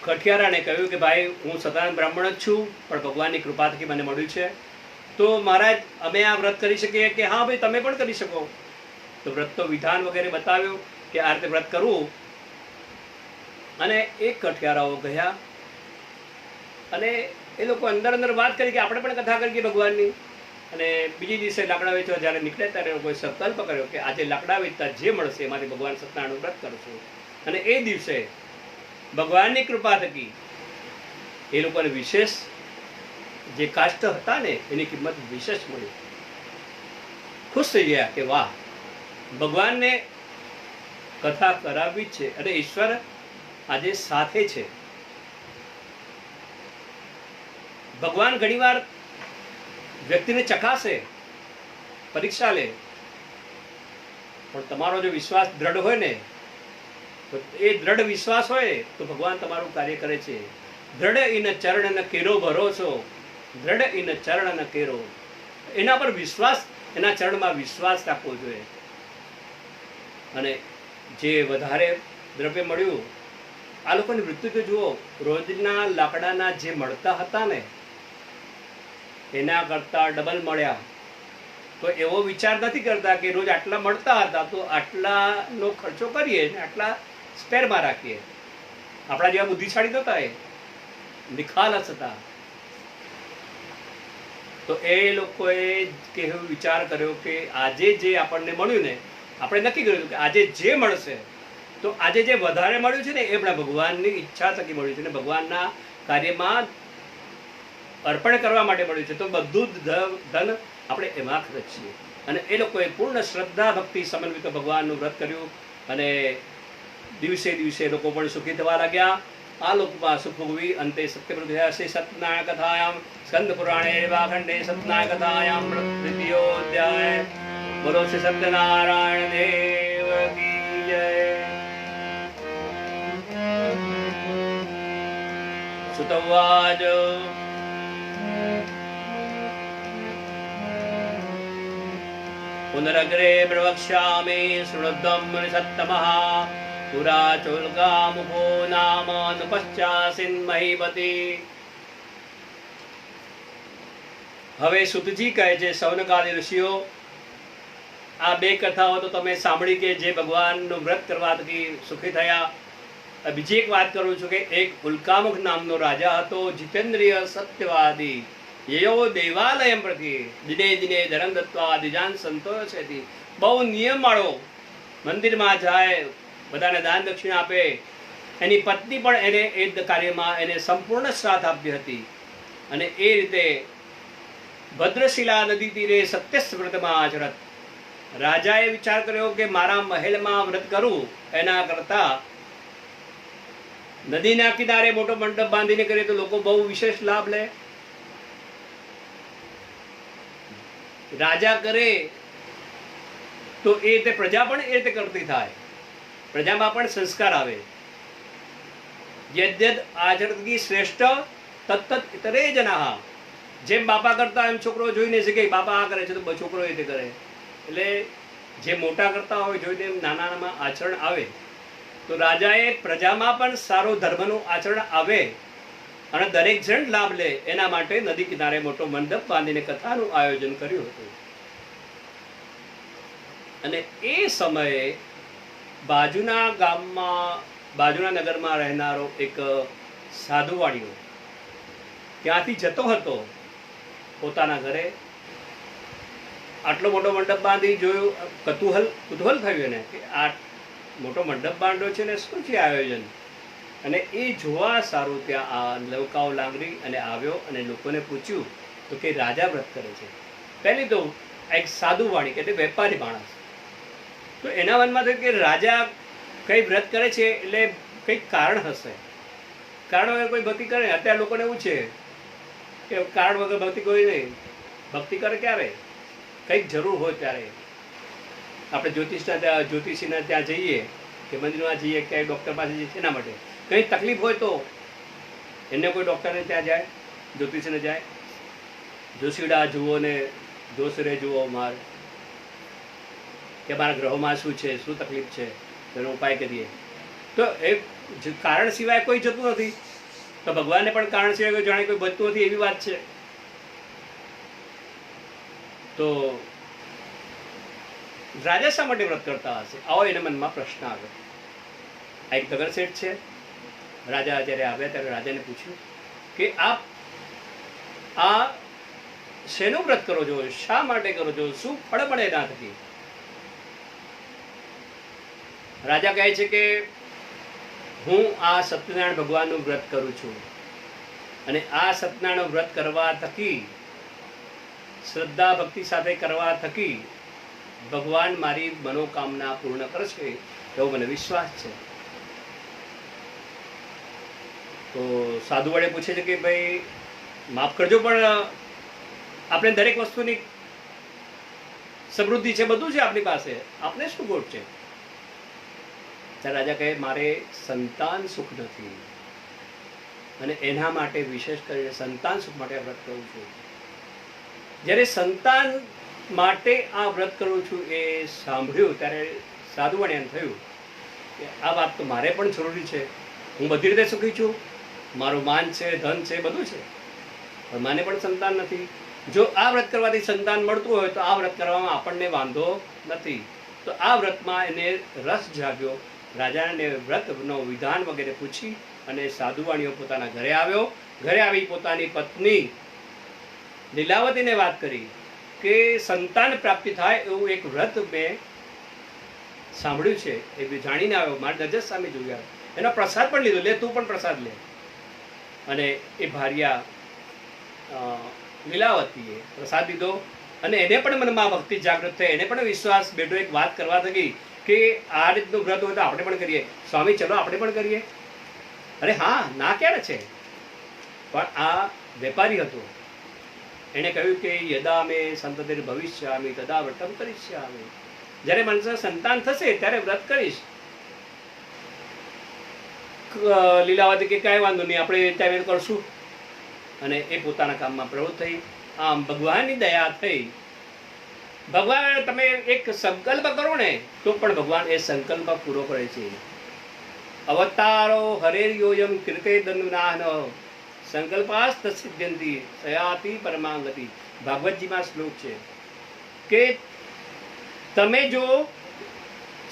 S1: કઠિયારાને કહ્યું કે ભાઈ હું સતાનંદ બ્રાહ્મણ જ છું, પણ ભગવાનની કૃપાથી મને મળ્યું છે. તો મહારાજ અમે આ વ્રત કરી શકીએ? કે હા ભાઈ તમે પણ કરી શકો. તો વ્રતનો વિધાન વગેરે બતાવ્યું કે આ રીતે વ્રત કરવું. અને એક કઠિયારાઓ ગયા અને એ લોકો અંદર વાત કરી કે આપણે પણ કથા કરીએ ભગવાનની. અને બીજી દિવસે લાકડા વેચવા જ્યારે નીકળે ત્યારે લોકોએ સંકલ્પ કર્યો કે આજે લાકડા વેચતા જે મળશે એમાંથી ભગવાન સત્યનારાયણનું વ્રત કરશું. અને એ દિવસે ભગવાનની કૃપા થકી એ લોકોને વિશેષ જે કાષ્ટ હતા ને એની કિંમત વિશેષ મળી. ખુશ થઈ ગયા કે વાહ, ભગવાનને કથા કરાવવી જ છે અને ઈશ્વર આજે સાથે છે. ભગવાન ઘણીવાર વ્યક્તિને ચકાસે, પરીક્ષા લે, પણ તમારો જો વિશ્વાસ દ્રઢ હોય ને તો એ દ્રઢ વિશ્વાસ હોય તો ભગવાન તમારું કાર્ય કરે છે. દ્રઢ ઇન ચરણ ન કેરો ભરોસો, દ્રઢ ઇન ચરણ ન કેરો. એના પર વિશ્વાસ, એના ચરણમાં વિશ્વાસ રાખવો જોઈએ. અને જે વધારે દ્રવ્ય મળ્યું, આ લોકોની વૃત્તિ તો જુઓ, રોજના લાકડાના જે મળતા હતા ને એના કરતા ડબલ મળ્યા. તો એવો વિચાર નથી કરતા કે રોજ આટલા મળતા હતા તો આટલાનો ખર્ચો કરીએ ને આટલા સ્પેરમાં રાખીએ. આપણા જેવા બુદ્ધિશાળી નહોતા, એ નિખાલસ હતા. તો એ લોકોએ કેવો વિચાર કર્યો કે આજે જે આપણને મળ્યું ને, આપણે નક્કી કર્યું કે આજે જે મળશે, તો આજે જે વધારે મળ્યું છે ને એ પણ ભગવાનની ઈચ્છા થકી મળ્યું છે ને ભગવાનના કાર્યમાં અર્પણ કરવા માટે મળ્યું છે. તો બધું જ ધન આપણે એમાં ખર્ચીએ. અને એ લોકોએ પૂર્ણ શ્રદ્ધા ભક્તિ સમન્વિત ભગવાનનું વ્રત કર્યું અને દિવસે દિવસે લોકો પણ સુખી થવા લાગ્યા. આ લોકમાં સુખ ભોગવી અંતે સત્યપ્રભુ શ્રી સત્યનારાયણ કથાયામ સ્કંદ પુરાણે વાખંડે સત્યનારાયણ કથાયામ તૃતીયોધ્યાય. બોલો શ્રી સત્યનારાયણ દેવ કી જય. સુતવાજ પુનરગ્રે પ્રવક્ષ્યામિ શૃણુદ્વમ સત્તમઃ પુરા ચોલ્ગામુખો નામ અનુપશ્ચાસિન મહીપતિ. હવે સુતજી કહે છે, સૌનકાદી ઋષિઓ, આ બે કથાઓ તો તમે સાંભળી કે જે ભગવાનનું વ્રત કરવા થકી સુખી થયા. બીજી એક વાત કરું છું કે એક ઉલ્કામુખ નામનો રાજા હતો, જીતેન્દ્રિય સત્યવાદી. યયો દેવાલયમ પ્રતિ દિને દિને ધર્મ દત્વા દિજાન સંતોષેતિ. બહુ નિયમવાળો, મંદિરમાં જાય, બધાને દાન દક્ષિણા આપે. એની પત્ની પણ એને એ કાર્યમાં એને સંપૂર્ણ સાથ આપી હતી. અને એ રીતે ભદ્રશિલા નદી તીરે સત્યસ્થ વ્રતમાં આચરત. રાજાએ વિચાર કર્યો કે મારા મહેલમાં વ્રત કરું એના કરતા નદીના કિનારે મોટો મંડપ બાંધીને કરે તો લોકો બહુ વિશેષ લાભ લે. રાજા કરે તો એ રીતે પ્રજા પણ એ રીતે કરતી થાય, પ્રજામાં પણ સંસ્કાર આવે. યદ્યદ આચરતી શ્રેષ્ઠ તત્ત ઇતરે જનાહ. જેમ બાપા કરતા એમ છોકરો જોઈને શીખે. બાપા આ કરે છે તો છોકરો એ રીતે કરે. એટલે જે મોટા કરતા હોય જોઈને એમ નાનામાં આચરણ આવે. તો રાજાએ પ્રજામાં પણ સારો ધર્મનું આચરણ આવે અને દરેક જણ લાભ લે એના માટે નદી કિનારે મોટો મંડપ બાંધીને કથાનું આયોજન કર્યું હતું. અને એ સમયે બાજુના ગામમાં, બાજુના નગરમાં રહેનારો એક સાધુવાળીઓ ત્યાંથી જતો હતો પોતાના ઘરે. આટલો મોટો મંડપ બાંધી જોયું, કુતૂહલ થયું એને કે આ મોટો મંડપ બાંધ્યો છે ને શું છે આયોજન. અને એ જોવા સારું ત્યાં આ લવકાઓ લાંગરી અને આવ્યો અને લોકોને પૂછ્યું તો કે રાજા વ્રત કરે છે. પહેલી તો એક સાધુ વાણી એટલે વેપારી માણસ, તો એના મનમાં થયું કે રાજા કંઈ વ્રત કરે છે એટલે કંઈક કારણ હશે. કારણ વગર કોઈ ભક્તિ કરે. અત્યારે લોકોને એવું છે કે કારણ વગર ભક્તિ કોઈ નહીં. ભક્તિ કરે ક્યારે? કંઈક જરૂર હોય ત્યારે. આપણે જ્યોતિષીના ત્યાં જઈએ કે મંદિરમાં જઈએ, ક્યાંય ડૉક્ટર પાસે જઈએ, એના માટે કંઈ તકલીફ હોય તો એને કોઈ ડૉક્ટરને ત્યાં જાય, જ્યોતિષીને જાય, જોશીડા જુઓ ને જોશરે જુઓ માર, કે મારા ગ્રહોમાં શું છે, શું તકલીફ છે, એનો ઉપાય કરીએ. તો એ કારણ સિવાય કોઈ જતું નથી. તો ભગવાનને પણ કારણ સિવાય કોઈ જાણે કોઈ બચતું નથી, એવી વાત છે. તો રાજા શા માટે વ્રત કરતા હશે? આવો એના મનમાં પ્રશ્ન આવ્યો. આ એક તગર શેઠ છે. રાજા જ્યારે આવ્યા ત્યારે રાજાને પૂછ્યું કે આપ આ શેનું વ્રત કરો છો? શા માટે કરો છો? શું ફળ મળે એના થકી? રાજા કહે છે કે હું આ સત્યનારાયણ ભગવાનનું વ્રત કરું છું, અને આ સત્યનારાયણ વ્રત કરવા થકી, શ્રદ્ધા ભક્તિ સાથે કરવા થકી ભગવાન મારી મનોકામના પૂર્ણ કરશે એવો મને વિશ્વાસ છે. તો સાધુ વડે પૂછે છે કે ભાઈ માફ કરજો, પણ આપણે દરેક વસ્તુની સમૃદ્ધિ છે, બધું છે આપણી પાસે, આપણે શું ખોટ છે? ત્યારે રાજા કહે મારે સંતાન સુખ નથી, અને એના માટે વિશેષ કરીને સંતાન સુખ માટે વ્રત કરું છું. જ્યારે સંતાન માટે આ વ્રત કરું છું એ સાંભળ્યું ત્યારે સાધુવાને એમ થયું કે આ વાત તો મારે પણ જરૂરી છે. હું બધી રીતે સુખી છું, મારું માન છે, ધન છે, બધું છે, પણ મને પણ સંતાન નથી. જો આ વ્રત કરવાથી સંતાન મળતું હોય તો આ વ્રત કરવામાં આપણને વાંધો નથી. તો આ વ્રતમાં એને રસ જાગ્યો. રાજાને વ્રતનો વિધાન વગેરે પૂછી અને સાધુવાણીઓ પોતાના ઘરે આવ્યો. ઘરે આવી પોતાની પત્ની લીલાવતીને વાત કરી કે સંતાન પ્રાપ્તિ થાય એવું એક વ્રત મેં સાંભળ્યું છે, એ જાણીને આવ્યો, મારી નજર સામે જોઈ આવ્યો, એનો પ્રસાદ પણ લીધો, લે તું પણ પ્રસાદ લે. અને એ ભાર્યા લીલાવતીએ પ્રસાદ લીધો, અને એને પણ મનમાં ભક્તિ જાગૃત થઈ, એને પણ વિશ્વાસ બેઠો. એક વાત કરવા થકી કે આ રીતનું વ્રત હોય તો આપણે પણ કરીએ. સ્વામી ચલો આપણે પણ કરીએ. અરે હા, ના ક્યારે છે? પણ આ વેપારી હતો. એણે કહ્યું કે યદા મેં સંતતિર ભવિષ્યામિ તદા વ્રતમ કરિષ્યામિ. જ્યારે મને સંતાન થશે ત્યારે વ્રત કરીશ. લીલાવતી કે કાંઈ વાંધો નહીં, આપણે ત્યાં કરશું. અને એ પોતાના કામમાં પ્રવૃત્ત થઈ. આમ ભગવાનની દયા થઈ. ભગવાન તમે એક સંકલ્પ કરો ને તો પણ ભગવાન એ સંકલ્પ પૂરો કરે છે. અવતારો હરેર્યોયમ કીર્તે દન્નાન સંકલ્પાસ્ત સિદ્ધ્યંતિ સયાતિ પરમાંગતિ. ભાગવતજીમાં શ્લોક છે કે તમે જો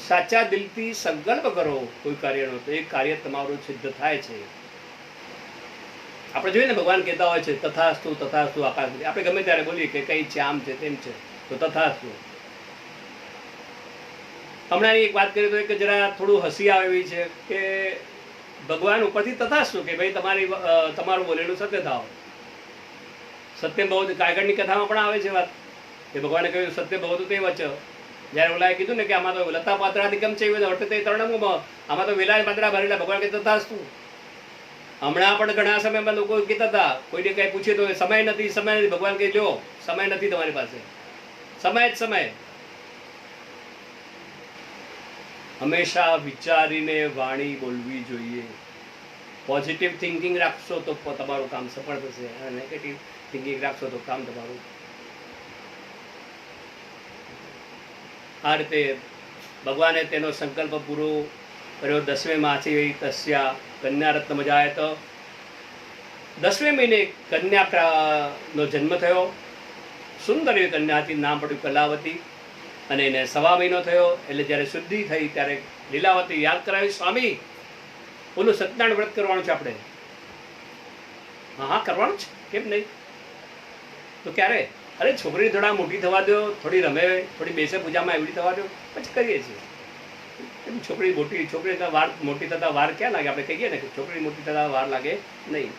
S1: સાચા દિલથી સંકલ્પ કરો કોઈ કાર્યનો તો એ કાર્ય તમારું સિદ્ધ થાય છે. આપણે જોઈએ ને ભગવાન કહેતા હોય છે તથાસ્તુ તથાસ્તુ આકાશ. આપણે ગમે ત્યારે બોલીએ કે કઈ છે, આમ છે, તેમ છે, તો તથાસ્તુ. હમણાં એક વાત કરીએ તો એક જરા થોડું હસી આવે એવી છે કે ભગવાન ઉપરથી તથાસ્તુ કે ભાઈ તમારું બોલેલું સત્ય થાવ. સત્ય બહુ કાગળની કથામાં પણ આવે છે વાત કે ભગવાને કહ્યું સત્ય બહુ તે વચ્ચે. જ્યારે ઓલાએ કીધું ને કે આમાં તો લતા પાત્રાધિકમ છે વર્તતે તરણમુમાં, આમાં તો વેલા પાત્રા ભરેલા, ભગવાન કે તથાસ્તુ. હમણાં પણ ઘણા સમયમાં લોકો કહેતા હતા, કોઈને કઈ પૂછે તો સમય નથી, સમય નથી. ભગવાન કહે જો સમય નથી તમારી પાસે, સમય જ સમય. હંમેશા વિચારીને વાણી બોલવી જોઈએ. પોઝિટિવ થિંકિંગ રાખશો તો તમારું કામ સફળ થશે, અને નેગેટિવ થિંકિંગ રાખશો તો કામ તમારું. આ રીતે ભગવાને તેનો સંકલ્પ પૂરો કર્યો. 10મે માસી તસ્યા કન્યા રત્ન મજાયત. 10મે મહિને કન્યાનો જન્મ થયો. સુંદર એવી કન્યા હતી, નામ પડ્યું કલાવતી. અને એને 1.25 મહિનો થયો એટલે જ્યારે શુદ્ધિ થઈ ત્યારે લીલાવતી યાદ કરાવી, સ્વામી ઓલું સત્યનારાયણ વ્રત કરવાનું છે આપણે. હા હા કરવાનું છે, કેમ નહીં? તો ક્યારે? અરે છોકરી થોડા મોટી થવા દો, થોડી રમે, થોડી બેસે પૂજામાં એવડી થવા દો, પછી કરીએ છીએ. છોકરી વાર મોટી થતા વાર ક્યાં લાગે? આપણે કહીએ ને કે છોકરી મોટી થતા વાર લાગે નહીં.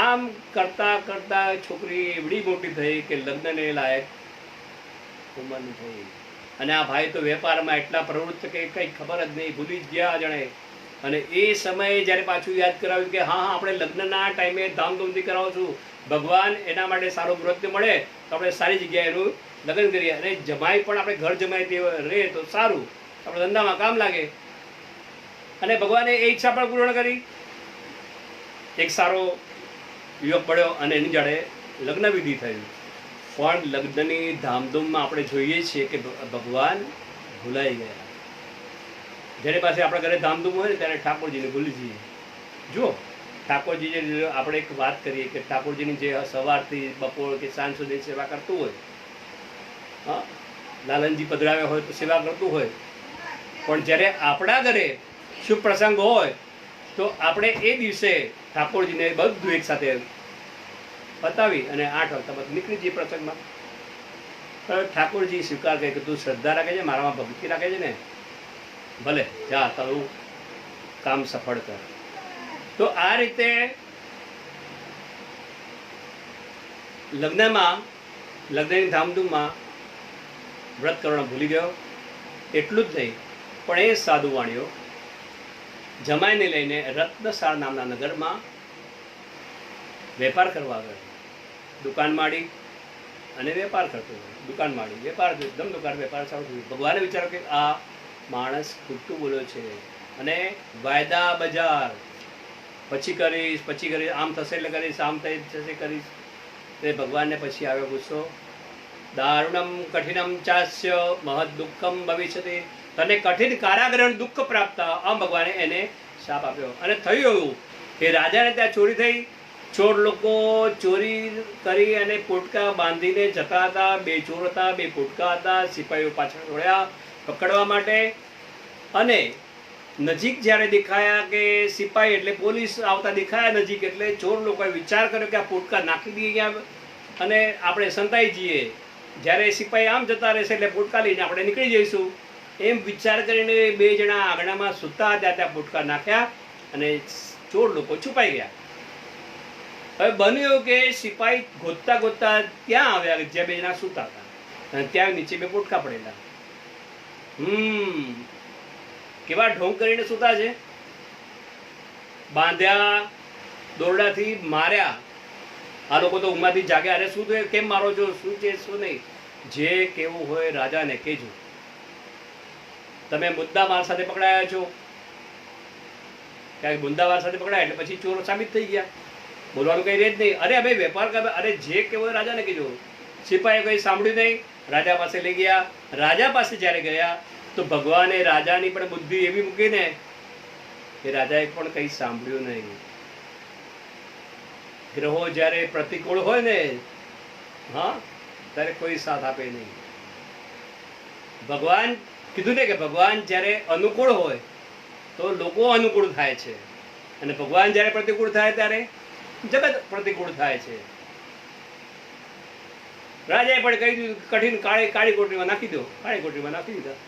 S1: આમ કરતા કરતા છોકરી એવડી મોટી થઈ કે લગ્નને લાયક ઉંમરની થઈ, અને આ ભાઈ તો વેપારમાં એટલા પ્રવૃત્ત કે કંઈ ખબર જ નહીં, ભૂલી જ ગયા જાણે. અને એ સમયે જ્યારે પાછું યાદ કરાવ્યું કે હા આપણે લગ્નના ટાઈમે ધામધૂમથી કરાવું છું, ભગવાન એના માટે સારો મુહૂર્ત મળે તો આપણે સારી જગ્યાએ એનું લગ્ન કરીએ, અને જમાઈ પણ આપણે ઘર જમાઈ તે રહે તો સારું, આપણે ધંધામાં કામ લાગે. અને ભગવાને એ ઈચ્છા પણ પૂર્ણ કરી. એક સારો યુવક મળ્યો અને એની જોડે લગ્ન વિધિ થયું. પણ લગ્નની ધામધૂમમાં આપણે જોઈએ છીએ કે ભગવાન ભૂલાઈ ગયા. જેની પાસે આપણા ઘરે ધામધૂમ હોય ને ત્યારે ઠાકોરજીને ભૂલી જઈએ. જો ઠાકોરજી આપણે એક વાત કરીએ કે ઠાકોરજીની જે સવારથી બપોર કે સાંજ સુધી સેવા કરતું હોય, હા લાલનજી પધરાવ્યા હોય તો સેવા કરતું હોય, પણ જ્યારે આપણા ઘરે શુભ પ્રસંગ હોય તો આપણે એ દિવસે ઠાકોરજીને બધું એક સાથે બતાવી અને 8 વાગતા પછી નીકળી જઈએ પ્રસંગમાં. ઠાકોરજી સ્વીકાર કરે કે તું શ્રદ્ધા રાખે છે, મારામાં ભક્તિ રાખે છે ને, ભલે જા તારું કામ સફળ કર. તો આ રીતે લગ્નની ધામધૂમમાં વ્રત કરવાનું ભૂલી ગયો. એટલું જ નહીં, પણ એ સાધુ વાણીઓ જમાઈને લઈને રત્નસાર નામના નગરમાં વેપાર કરવા ગયો. દુકાન માંડી અને વેપાર કરતો હોય. દુકાન માંડી વેપાર, એકદમ દુકાન વેપાર સારું થયું. ભગવાને વિચારો કે આ માણસ ખોટું બોલ્યો છે અને વાયદા બજાર પછી કરીશ, આમ થશે એટલે કરીશ, આમ થશે કરીશ. તે ભગવાનને પછી આવ્યો ગુસ્સો. દારુણમ કઠિનમ ચાસ્ય મહદ દુઃખમ ભવિષ્યતિ, તને કઠિન કારાગૃહ દુઃખ પ્રાપ્ત. આમ ભગવાને એને શાપ આપ્યો. અને થયું એવું કે રાજાને ત્યાં ચોરી થઈ. ચોર લોકો ચોરી કરી અને પોટકા બાંધીને જતા હતા. 2 ચોર હતા, 2 પોટકા હતા. સિપાહીઓ પાછળ દોડ્યા પકડવા માટે. અને નજીક જ્યારે દેખાયા કે સિપાહી એટલે પોલીસ આવતા દેખાયા નજીક, એટલે ચોર લોકોએ વિચાર કર્યો કે આ પોટકા નાખી દઈએ અહીંયા અને આપણે સંતાઈ જઈએ. જ્યારે સિપાહી આમ જતા રહેશે એટલે પોટકા લઈને આપણે નીકળી જઈશું. એમ વિચાર કરીને 2 જણા આંગણામાં સૂતા હતા, ત્યાં પોટકા નાખ્યા અને ચોર લોકો છુપાઈ ગયા. હવે બન્યું કે સિપાહી ગોતતા ગોતતા ત્યાં આવ્યા જ્યાં 2 જણા સૂતા હતા, અને ત્યાં નીચે 2 પોટકા પડેલા. કેવા ઢોંગ કરીને સૂતા છે. બાંધ્યા, દોરડાથી માર્યા. આ લોકો તો ઊંઘમાંથી જાગ્યા. અરે શું થયું, કેમ મારો છો, શું છે શું નહીં. જે કેવું હોય રાજાને કહેજો, તમે મુદ્દા માર સાથે પકડાયા છો. ક્યાંક મુદ્દા માર સાથે પકડાયા એટલે પછી ચોર સાબિત થઈ ગયા. બોલવાનું કઈ રહે જ નહીં. અરે હવે વેપાર કરે, અરે જે કેવું હોય રાજાને કહેજો. સિપાહીએ કંઈ સાંભળ્યું નહીં, રાજા પાસે લઈ ગયા. રાજા પાસે જ્યારે ગયા તો ભગવાને રાજાની પણ બુદ્ધિ એવી મૂકીને કે રાજાએ પણ કંઈ સાંભળ્યું નહીં. ગ્રહો જ્યારે પ્રતિકૂળ હોય ને, હા, ત્યારે કોઈ સાથ આપે નહીં. ભગવાન કીધું ને કે ભગવાન જ્યારે અનુકૂળ હોય તો લોકો અનુકૂળ થાય છે, અને ભગવાન જ્યારે પ્રતિકૂળ થાય ત્યારે જગત પ્રતિકૂળ થાય છે. રાજાએ પણ કહી દીધું કઠિન કાળી કોટરીમાં નાખી દો, કાળી કોટરીમાં નાખી દીધા.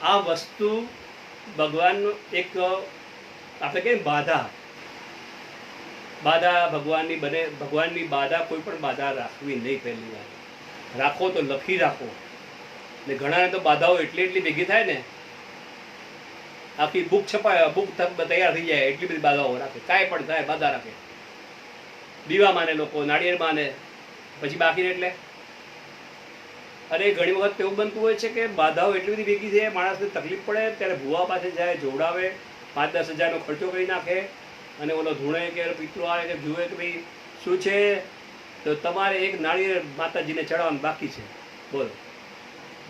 S1: આ વસ્તુ ભગવાનનું એક આપણે કહીએ બાધા ભગવાનની બને. ભગવાનની બાધા કોઈ પણ બાધા રાખવી નહીં. પહેલી વાર રાખો તો લખી રાખો. ને ઘણાને તો બાધાઓ એટલી ભેગી થાય ને, આખી બુક તૈયાર થઈ જાય એટલી બધી બાધાઓ રાખે. કાંઈ પણ થાય બાધા રાખે. દીવા માને લોકો, નાળિયેર માને, પછી બાકી એટલે. અરે ઘણી વખત એવું બનતું હોય છે કે બાધાઓ એટલી બધી ભેગી છે, માણસને તકલીફ પડે ત્યારે ભૂવા પાસે જાય, જોવડાવે, 5-10 હજારનો ખર્ચો કરી નાખે. અને ઓલો ધૂણે કે પિતૃ આવે કે જુએ કે ભાઈ શું છે, તો તમારે એક નાળિયેર માતાજીને ચડાવવાનું બાકી છે, બોલો.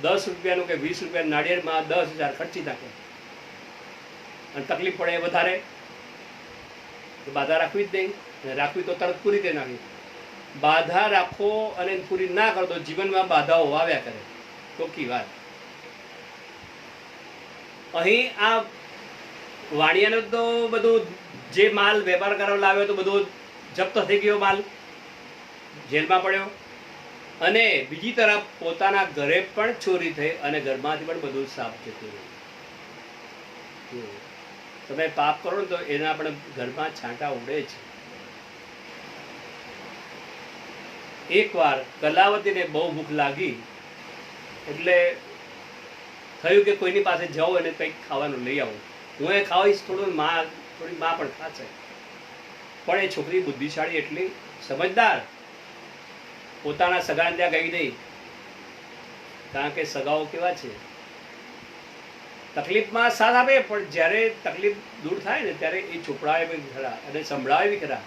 S1: 10 રૂપિયાનું કે 20 રૂપિયાનું નાળિયેરમાં 10,000 ખર્ચી નાખે. અને તકલીફ પડે વધારે તો બાધા રાખવી જ નહીં. રાખવી તો તરત પૂરી કરી નાખી. બાધા રાખો અને પૂરી ના કરો તો જીવનમાં બાધાઓ આવ્યા કરે. ચોખ્ખી વાત. અહીં આ વાણિયાનો તો બધું જે માલ વેપાર કરવા લાવ્યો તો બધો જપ્ત થઈ ગયો, માલ જેલમાં પડ્યો. અને બીજી તરફ પોતાના ઘરે પણ ચોરી થઈ અને ઘરમાંથી પણ બધું સાફ જતું રહ્યું. તમે પાપ કરો ને તો એના પણ ઘરમાં છાંટા ઉડે છે. એકવાર કલાવતીને બહુ ભૂખ લાગી એટલે થયું કે કોઈની પાસે જાઉં અને કંઈક ખાવાનું લઈ આવું. હું એ ખાવીશ થોડું, થોડી માં પણ ખાશે. પણ એ છોકરી બુદ્ધિશાળી એટલી, સમજદાર, પોતાના સગાને ત્યાં ગઈ નહીં. કારણ કે સગાઓ કેવા છે, તકલીફમાં સાથ આપે, પણ જ્યારે તકલીફ દૂર થાય ને ત્યારે એ ચોપડાવે બી ખરા અને સંભળાવે બી ખરા.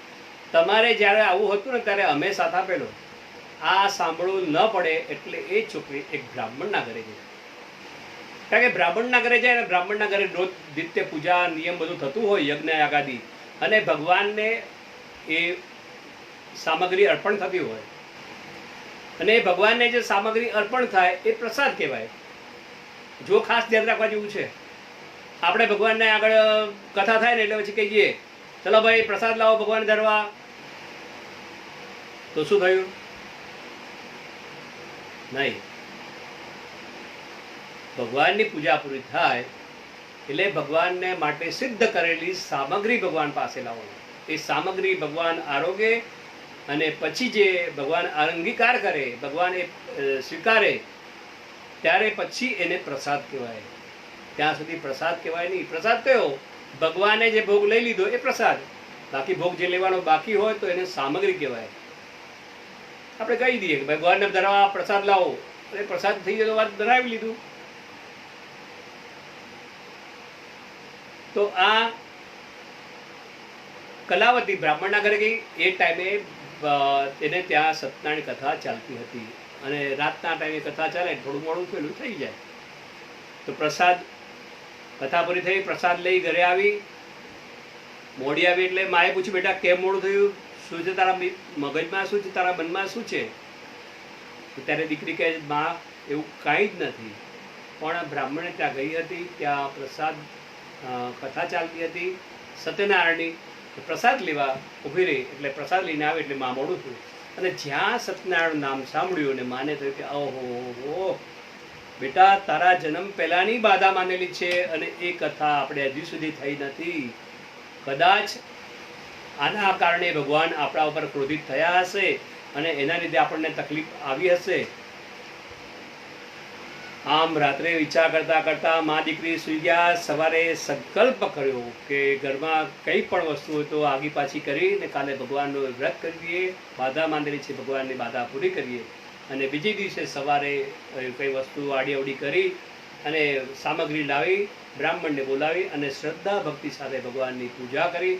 S1: તમારે જ્યારે આવું હતું ને ત્યારે અમે સાથ આપેલો. આ સાંભળવું ન પડે એટલે એ છોકરી એક બ્રાહ્મણના ઘરે ગઈ. કારણ કે બ્રાહ્મણના ઘરે જાય ને બ્રાહ્મણના ઘરે રોજ નિત્ય પૂજા નિયમ બધું થતું હોય, યજ્ઞ યાગાદી, અને ભગવાનને એ સામગ્રી અર્પણ થતી હોય. અને એ ભગવાનને જે સામગ્રી અર્પણ થાય એ પ્રસાદ કહેવાય. જો ખાસ ધ્યાન રાખવા જેવું છે, આપણે ભગવાનને આગળ કથા થાય ને એટલે પછી કહીએ ચલો ભાઈ પ્રસાદ લાવો ભગવાન ધરવા, તો શું થયું? નહીં. ભગવાનની પૂજા પૂરી થાય એટલે ભગવાનને માટે સિદ્ધ કરેલી સામગ્રી ભગવાન પાસે લાવવાની. એ સામગ્રી ભગવાન આરોગે અને પછી જે ભગવાન અંગીકાર કરે, ભગવાન એ સ્વીકારે, ત્યારે પછી એને પ્રસાદ કહેવાય. ત્યાં સુધી પ્રસાદ કહેવાય નહીં. પ્રસાદ કયો? ભગવાને જે ભોગ લઈ લીધો એ પ્રસાદ. બાકી ભોગ જે લેવાનો બાકી હોય તો એને સામગ્રી કહેવાય. આપણે કહી દઈએ કે ભગવાનને ધરાવવા પ્રસાદ લાવો, એટલે પ્રસાદ થઈ ગયો તો વાત ધરાવી લીધું. તો આ કલાવતી બ્રાહ્મણના ઘરે ગઈ. એ ટાઈમે એને ત્યાં સત્યનારાયણ કથા ચાલતી હતી અને રાતના ટાઈમે કથા ચાલે, થોડું મોડું પેલું થઈ જાય. તો પ્રસાદ, કથા પૂરી થઈ, પ્રસાદ લઈ ઘરે આવી. મોડી આવી એટલે માએ પૂછ્યું બેટા કેમ મોડું થયું, શું છે તારા મગજમાં, શું છે તારા મનમાં, શું છે? ત્યારે દીકરી કહે માં એવું કાંઈ જ નથી, પણ બ્રાહ્મણે ત્યાં ગઈ હતી, ત્યાં પ્રસાદ કથા ચાલતી હતી સત્યનારાયણની, પ્રસાદ લેવા ઊભી રહી એટલે પ્રસાદ લઈને આવે એટલે માં મોડું થયું. અને જ્યાં સત્યનારાયણ નામ સાંભળ્યું અને માને થયું કે ઓહો બેટા તારા જન્મ પહેલાની બાધા માનેલી છે અને એ કથા આપણે હજી સુધી થઈ નથી. કદાચ આના કારણે ભગવાન આપણા ઉપર ક્રોધિત થયા હશે અને એના લીધે આપણને તકલીફ આવી હશે. આમ રાત્રે વિચાર કરતા કરતા મા દીકરી સૂઈ ગયા. સવારે સંકલ્પ કર્યો કે ઘરમાં કંઈ પણ વસ્તુ હોય તો આગી પાછી કરીને કાલે ભગવાનનું વ્રત કરીએ, બાધા માંડેલી છે ભગવાનની બાધા પૂરી કરીએ. અને બીજે દિવસે સવારે કઈ વસ્તુ આડી અવડી કરી અને સામગ્રી લાવી બ્રાહ્મણને બોલાવી અને શ્રદ્ધા ભક્તિ સાથે ભગવાનની પૂજા કરી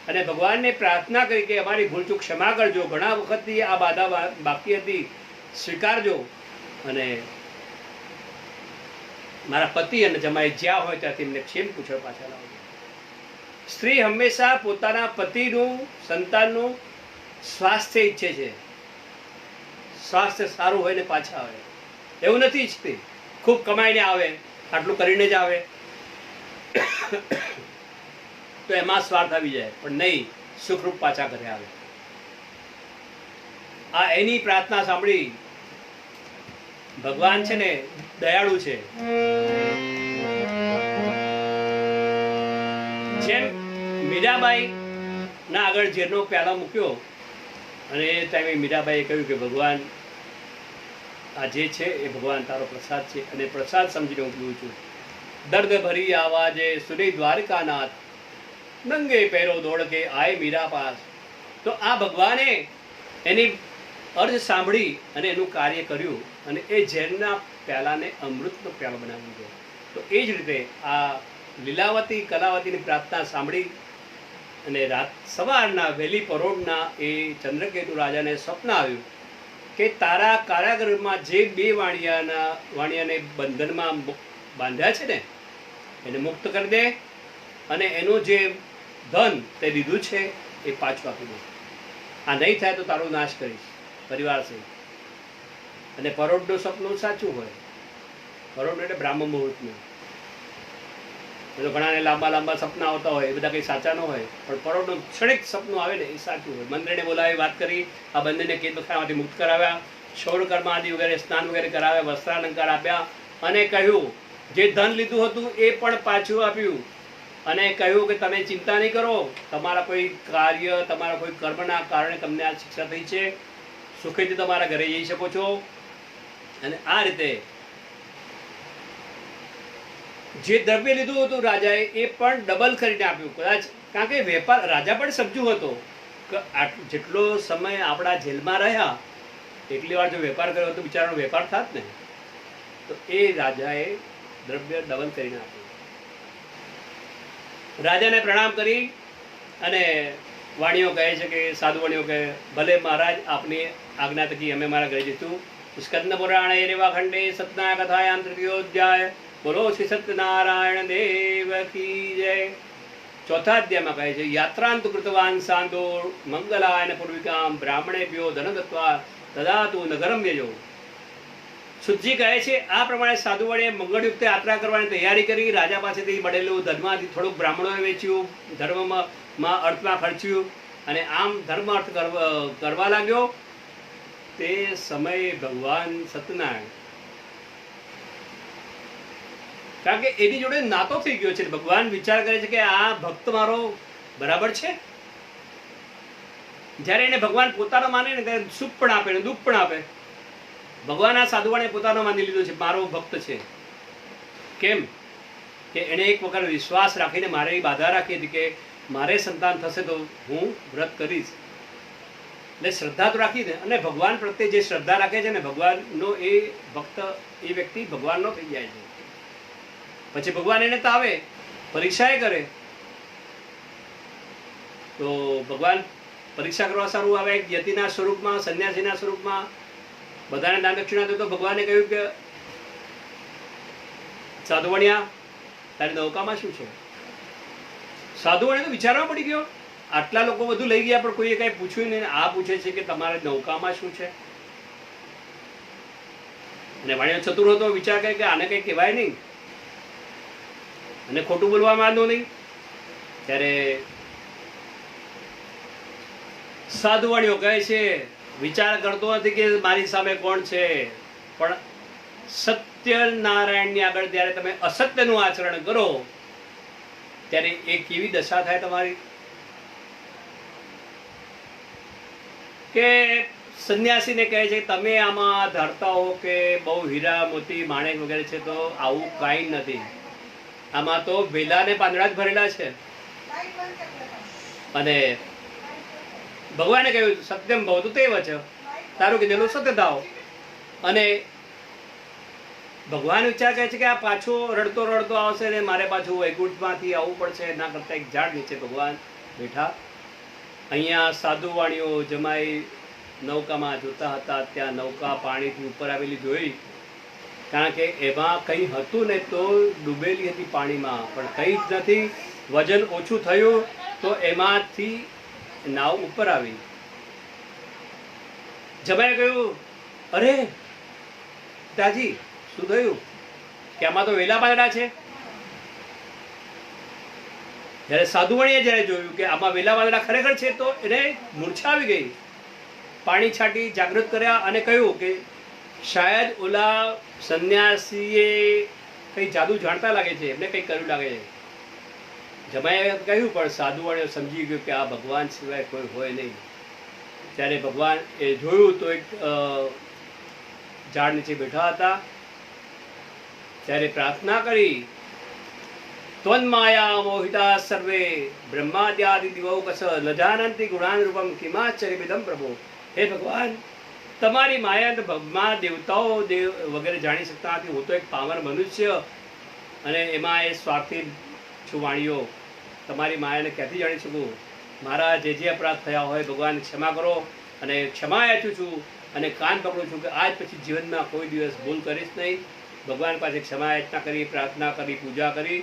S1: અને ભગવાનને પ્રાર્થના કરી કે અમારી ભૂલચૂક ક્ષમા કરજો, ઘણા વખતથી આ બાધા બાકી હતી, સ્વીકારજો અને મારા પતિ અને જમાઈ જ્યાં હોય ત્યાંથી એમને ક્ષેમ પૂછો પાછા લાવજો. સ્ત્રી હંમેશા પોતાના પતિનું, સંતાનનું સ્વાસ્થ્ય ઈચ્છે છે. સ્વાસ્થ્ય સારું હોય ને પાછા આવે, એવું નથી ઈચ્છતી ખૂબ કમાઈને આવે, આટલું કરીને જ આવે તો એમાં સ્વાર્થ આવી જાય. પણ નહીં, સુખરૂપ પાછા ઘરે આવે. આ એની પ્રાર્થના સાંભળી. ભગવાન છે ને દયાળુ છે. જેમ મીરાબાઈ ના આગળ ઝેરનો પ્યાલો મૂક્યો અને એ ટાઈમે મીરાબાઈએ કહ્યું કે ભગવાન આ જે છે એ ભગવાન તારો પ્રસાદ છે અને પ્રસાદ સમજીને હું પીવું છું. દર્દ ભરી આવાજે સુરે દ્વારકાનાથ, નંગે પહેરો દોડ કે આય મીરા પાસ. તો આ ભગવાને એની અર્જ સાંભળી અને એનું કાર્ય કર્યું અને એ ઝેરના પ્યાલાને અમૃતનો પ્યાલો બનાવી દીધો. તો એ જ રીતે આ લીલાવતી કલાવતીની પ્રાર્થના સાંભળી અને સવારના વહેલી પરોઢના એ ચંદ્રકેતુ રાજાને સ્વપ્ન આવ્યું કે તારા કારાગૃહમાં જે બે વાણિયાને બંધનમાં બાંધ્યા છે ને એને મુક્ત કરી દે અને એનું જે ધન તે લીધું છે એ પાછું આપી દે. આ નહીં થાય તો તારો નાશ કરીશ પરિવાર સહિત. અને પરોઢનું સપનું સાચું હોય. પરોઢ એટલે બ્રાહ્મ મુહૂર્તનું. તો ઘણાને લાંબા લાંબા સપના આવતા હોય, એ બધા કંઈ સાચા ન હોય, પણ પરોઢનું ક્ષણિક સપનું આવે ને એ સાચું હોય. મંત્રીને બોલાવી વાત કરી, આ બંનેને કેદખાનામાંથી મુક્ત કરાવ્યા, ક્ષૌરકર્મ આદિ વગેરે સ્નાન વગેરે કરાવ્યા, વસ્ત્રાલંકાર આપ્યા અને કહ્યું જે ધન લીધું હતું એ પણ પાછું આપ્યું અને કહ્યું કે તમે ચિંતા નહીં કરો, તમારા કોઈ કાર્ય, તમારા કોઈ કર્મના કારણે તમને આ શિક્ષા થઈ છે, સુખેથી તમારા ઘરે જઈ શકો છો. અને આ રીતે જે દ્રવ્ય લીધું હતું રાજાએ એ પણ ડબલ કરીને આપ્યું કદાચ, કારણ કે વેપાર રાજા પણ સમજુ હતો કે જેટલો સમય આપણા જેલમાં રહ્યા એટલી વાર જો વેપાર કર્યો તો બિચારાનો વેપાર થાત ને, તો એ રાજાએ દ્રવ્ય ડબલ કરીને આપ્યું. રાજાને પ્રણામ કરી અને વાણીઓ કહે છે કે સાધુ વાણીઓ કહે, ભલે મહારાજ આપની આજ્ઞા થકી અમે મારા ઘરે જઈશું. સ્કંદ પુરાણે રેવા ખંડે સતના કથાયામ તૃતીયોધ્યાય. બોલો શ્રી સત્યનારાયણ દેવ કી જય. ચોથા અધ્યાયમાં કહે છે, યાત્રાંતુ કૃતવાન સાંદો મંગલાયન પૂર્વિકામ બ્રાહ્મણેભ્યો ધન દત્વા તદાતુ નગરમ યજો. સુજી કહે છે આ પ્રમાણે સાધુ વડે મંગળયુક્ત યાત્રા કરવાની તૈયારી કરી. રાજા પાસેથી મળેલું ધર્મમાંથી થોડુંક બ્રાહ્મણોએ વેચ્યું, ધર્મમાં અર્થમાં ખર્ચ્યું અને આમ ધર્મ અર્થ કરવા લાગ્યો. તે સમયે ભગવાન સત્યનારાયણ, કારણ કે એની જોડે નાતો થઈ ગયો છે. ભગવાન વિચાર કરે છે કે આ ભક્ત મારો બરાબર છે. જ્યારે એને ભગવાન પોતાનો માને ને ત્યારે સુખ પણ આપે ને દુઃખ પણ આપે. ભગવાન આ સાધુવાને પોતાનો માની લીધો છે, મારો ભક્ત છે. કેમ કે એણે એક વખત વિશ્વાસ રાખીને મારે બાધા રાખી હતી કે મારે સંતાન થશે તો હું વ્રત કરીશ. એટલે શ્રદ્ધા તો રાખી દે, અને ભગવાન પ્રત્યે જે શ્રદ્ધા રાખે છે ને ભગવાનનો એ ભક્ત, એ વ્યક્તિ ભગવાનનો થઈ જાય છે. પછી ભગવાન એને તાવે, પરીક્ષાએ કરે. તો ભગવાન પરીક્ષા કરવા સારું આવે યતિના સ્વરૂપમાં, સંન્યાસીના સ્વરૂપમાં બધાને દાન દક્ષિણા દે. તો ભગવાને કહ્યું કે સાધુવણિયા તારી નૌકામાં શું છે? સાધુવણે તો વિચારવા પડી ગયો, આટલા લોકો બધું લઈ ગયા પણ કોઈએ કઈ પૂછ્યું નહીં. આ પૂછે છે કે તમારે નૌકામાં શું છે? અને વાણિયો ચતુર હતો, વિચાર કરે કે આને કઈ કહેવાય નહીં અને ખોટું બોલવા માંડો નહીં. ત્યારે સાધુવાણીઓ કહે છે, વિચાર કરતો નથી કે મારી સામે કોણ છે, પણ સત્યનારાયણની આગળ જ્યારે તમે અસત્યનું આચરણ કરો ત્યારે એ કેવી દશા થાય તમારી. કે સંન્યાસીને કહે છે તમે આમાં ધરતા હો કે બહુ હીરા મોતી માણેક વગેરે છે, તો આવું કાંઈ નથી. આમાં તો વેલાને પાંદડા જ ભરેલા છે. અને ભગવાને કહ્યું સત્યમ ભવતુ તેવ છે, તારું કીધેલું સત્ય થાવ. અને ભગવાન વિચાર કરે છે કે આ પાછો રડતો રડતો આવશે ને મારે પાછું વૈકુંઠમાંથી આવવું પડશે. એના કરતાં એક ઝાડ નીચે ભગવાન બેઠા. અહીંયા સાધુ વાણીઓ જમાઈ નૌકામાં જોતા હતા. ત્યાં નૌકા પાણીથી ઉપર આવેલી જોઈ, કારણ કે એમાં કંઈ હતું ને તો ડૂબેલી હતી પાણીમાં, પણ કંઈ જ નથી. વજન ઓછું થયું તો એમાંથી નાવ ઉપર આવી. જમાએ કહ્યું, અરે પિતાજી શું થયું? કે આમાં તો વેલા પાંદડા છે. જ્યારે સાધુવણીએ જ્યારે જોયું કે આમાં વેલા પાંદડા ખરેખર છે તો એને મૂર્છા આવી ગઈ. પાણી છાંટી જાગૃત કર્યા અને કહ્યું કે શાયદ ઓલા સંન્યાસીએ કંઈ જાદુ જાણતા લાગે છે, એમને કંઈ કર્યું લાગે છે. જમાએ કહ્યું, પણ સાધુવાણીઓ સમજી ગયું કે આ ભગવાન સિવાય કોઈ હોય નહીં. ત્યારે ભગવાન એ જોયું તો એક ઝાડ નીચે બેઠા હતા. ત્યારે પ્રાર્થના કરી, ત્વન્માયા મોહિતા સર્વે બ્રહ્માદ્યાદિ દિવૌકસ લજાનંતિ ગુણાન રૂપમ કિમાશ્ચર્યવિદમ પ્રભુ. હે ભગવાન, તમારી માયા તો બ્રહ્મા દેવતાઓ વગેરે જાણી શકતા નથી. હું તો એક પામર મનુષ્ય અને એમાં એ સ્વાર્થી છું. વાણીઓ તમારી માયાને ક્યાંથી જાણી શકું? મારા જે અપરાધ થયા હોય ભગવાન ક્ષમા કરો. અને ક્ષમા યાચું છું અને કાન પકડું છું કે આજ પછી જીવનમાં કોઈ દિવસ ભૂલ કરીશ નહીં. ભગવાન પાસે ક્ષમા યાચના કરી, પ્રાર્થના કરી, પૂજા કરી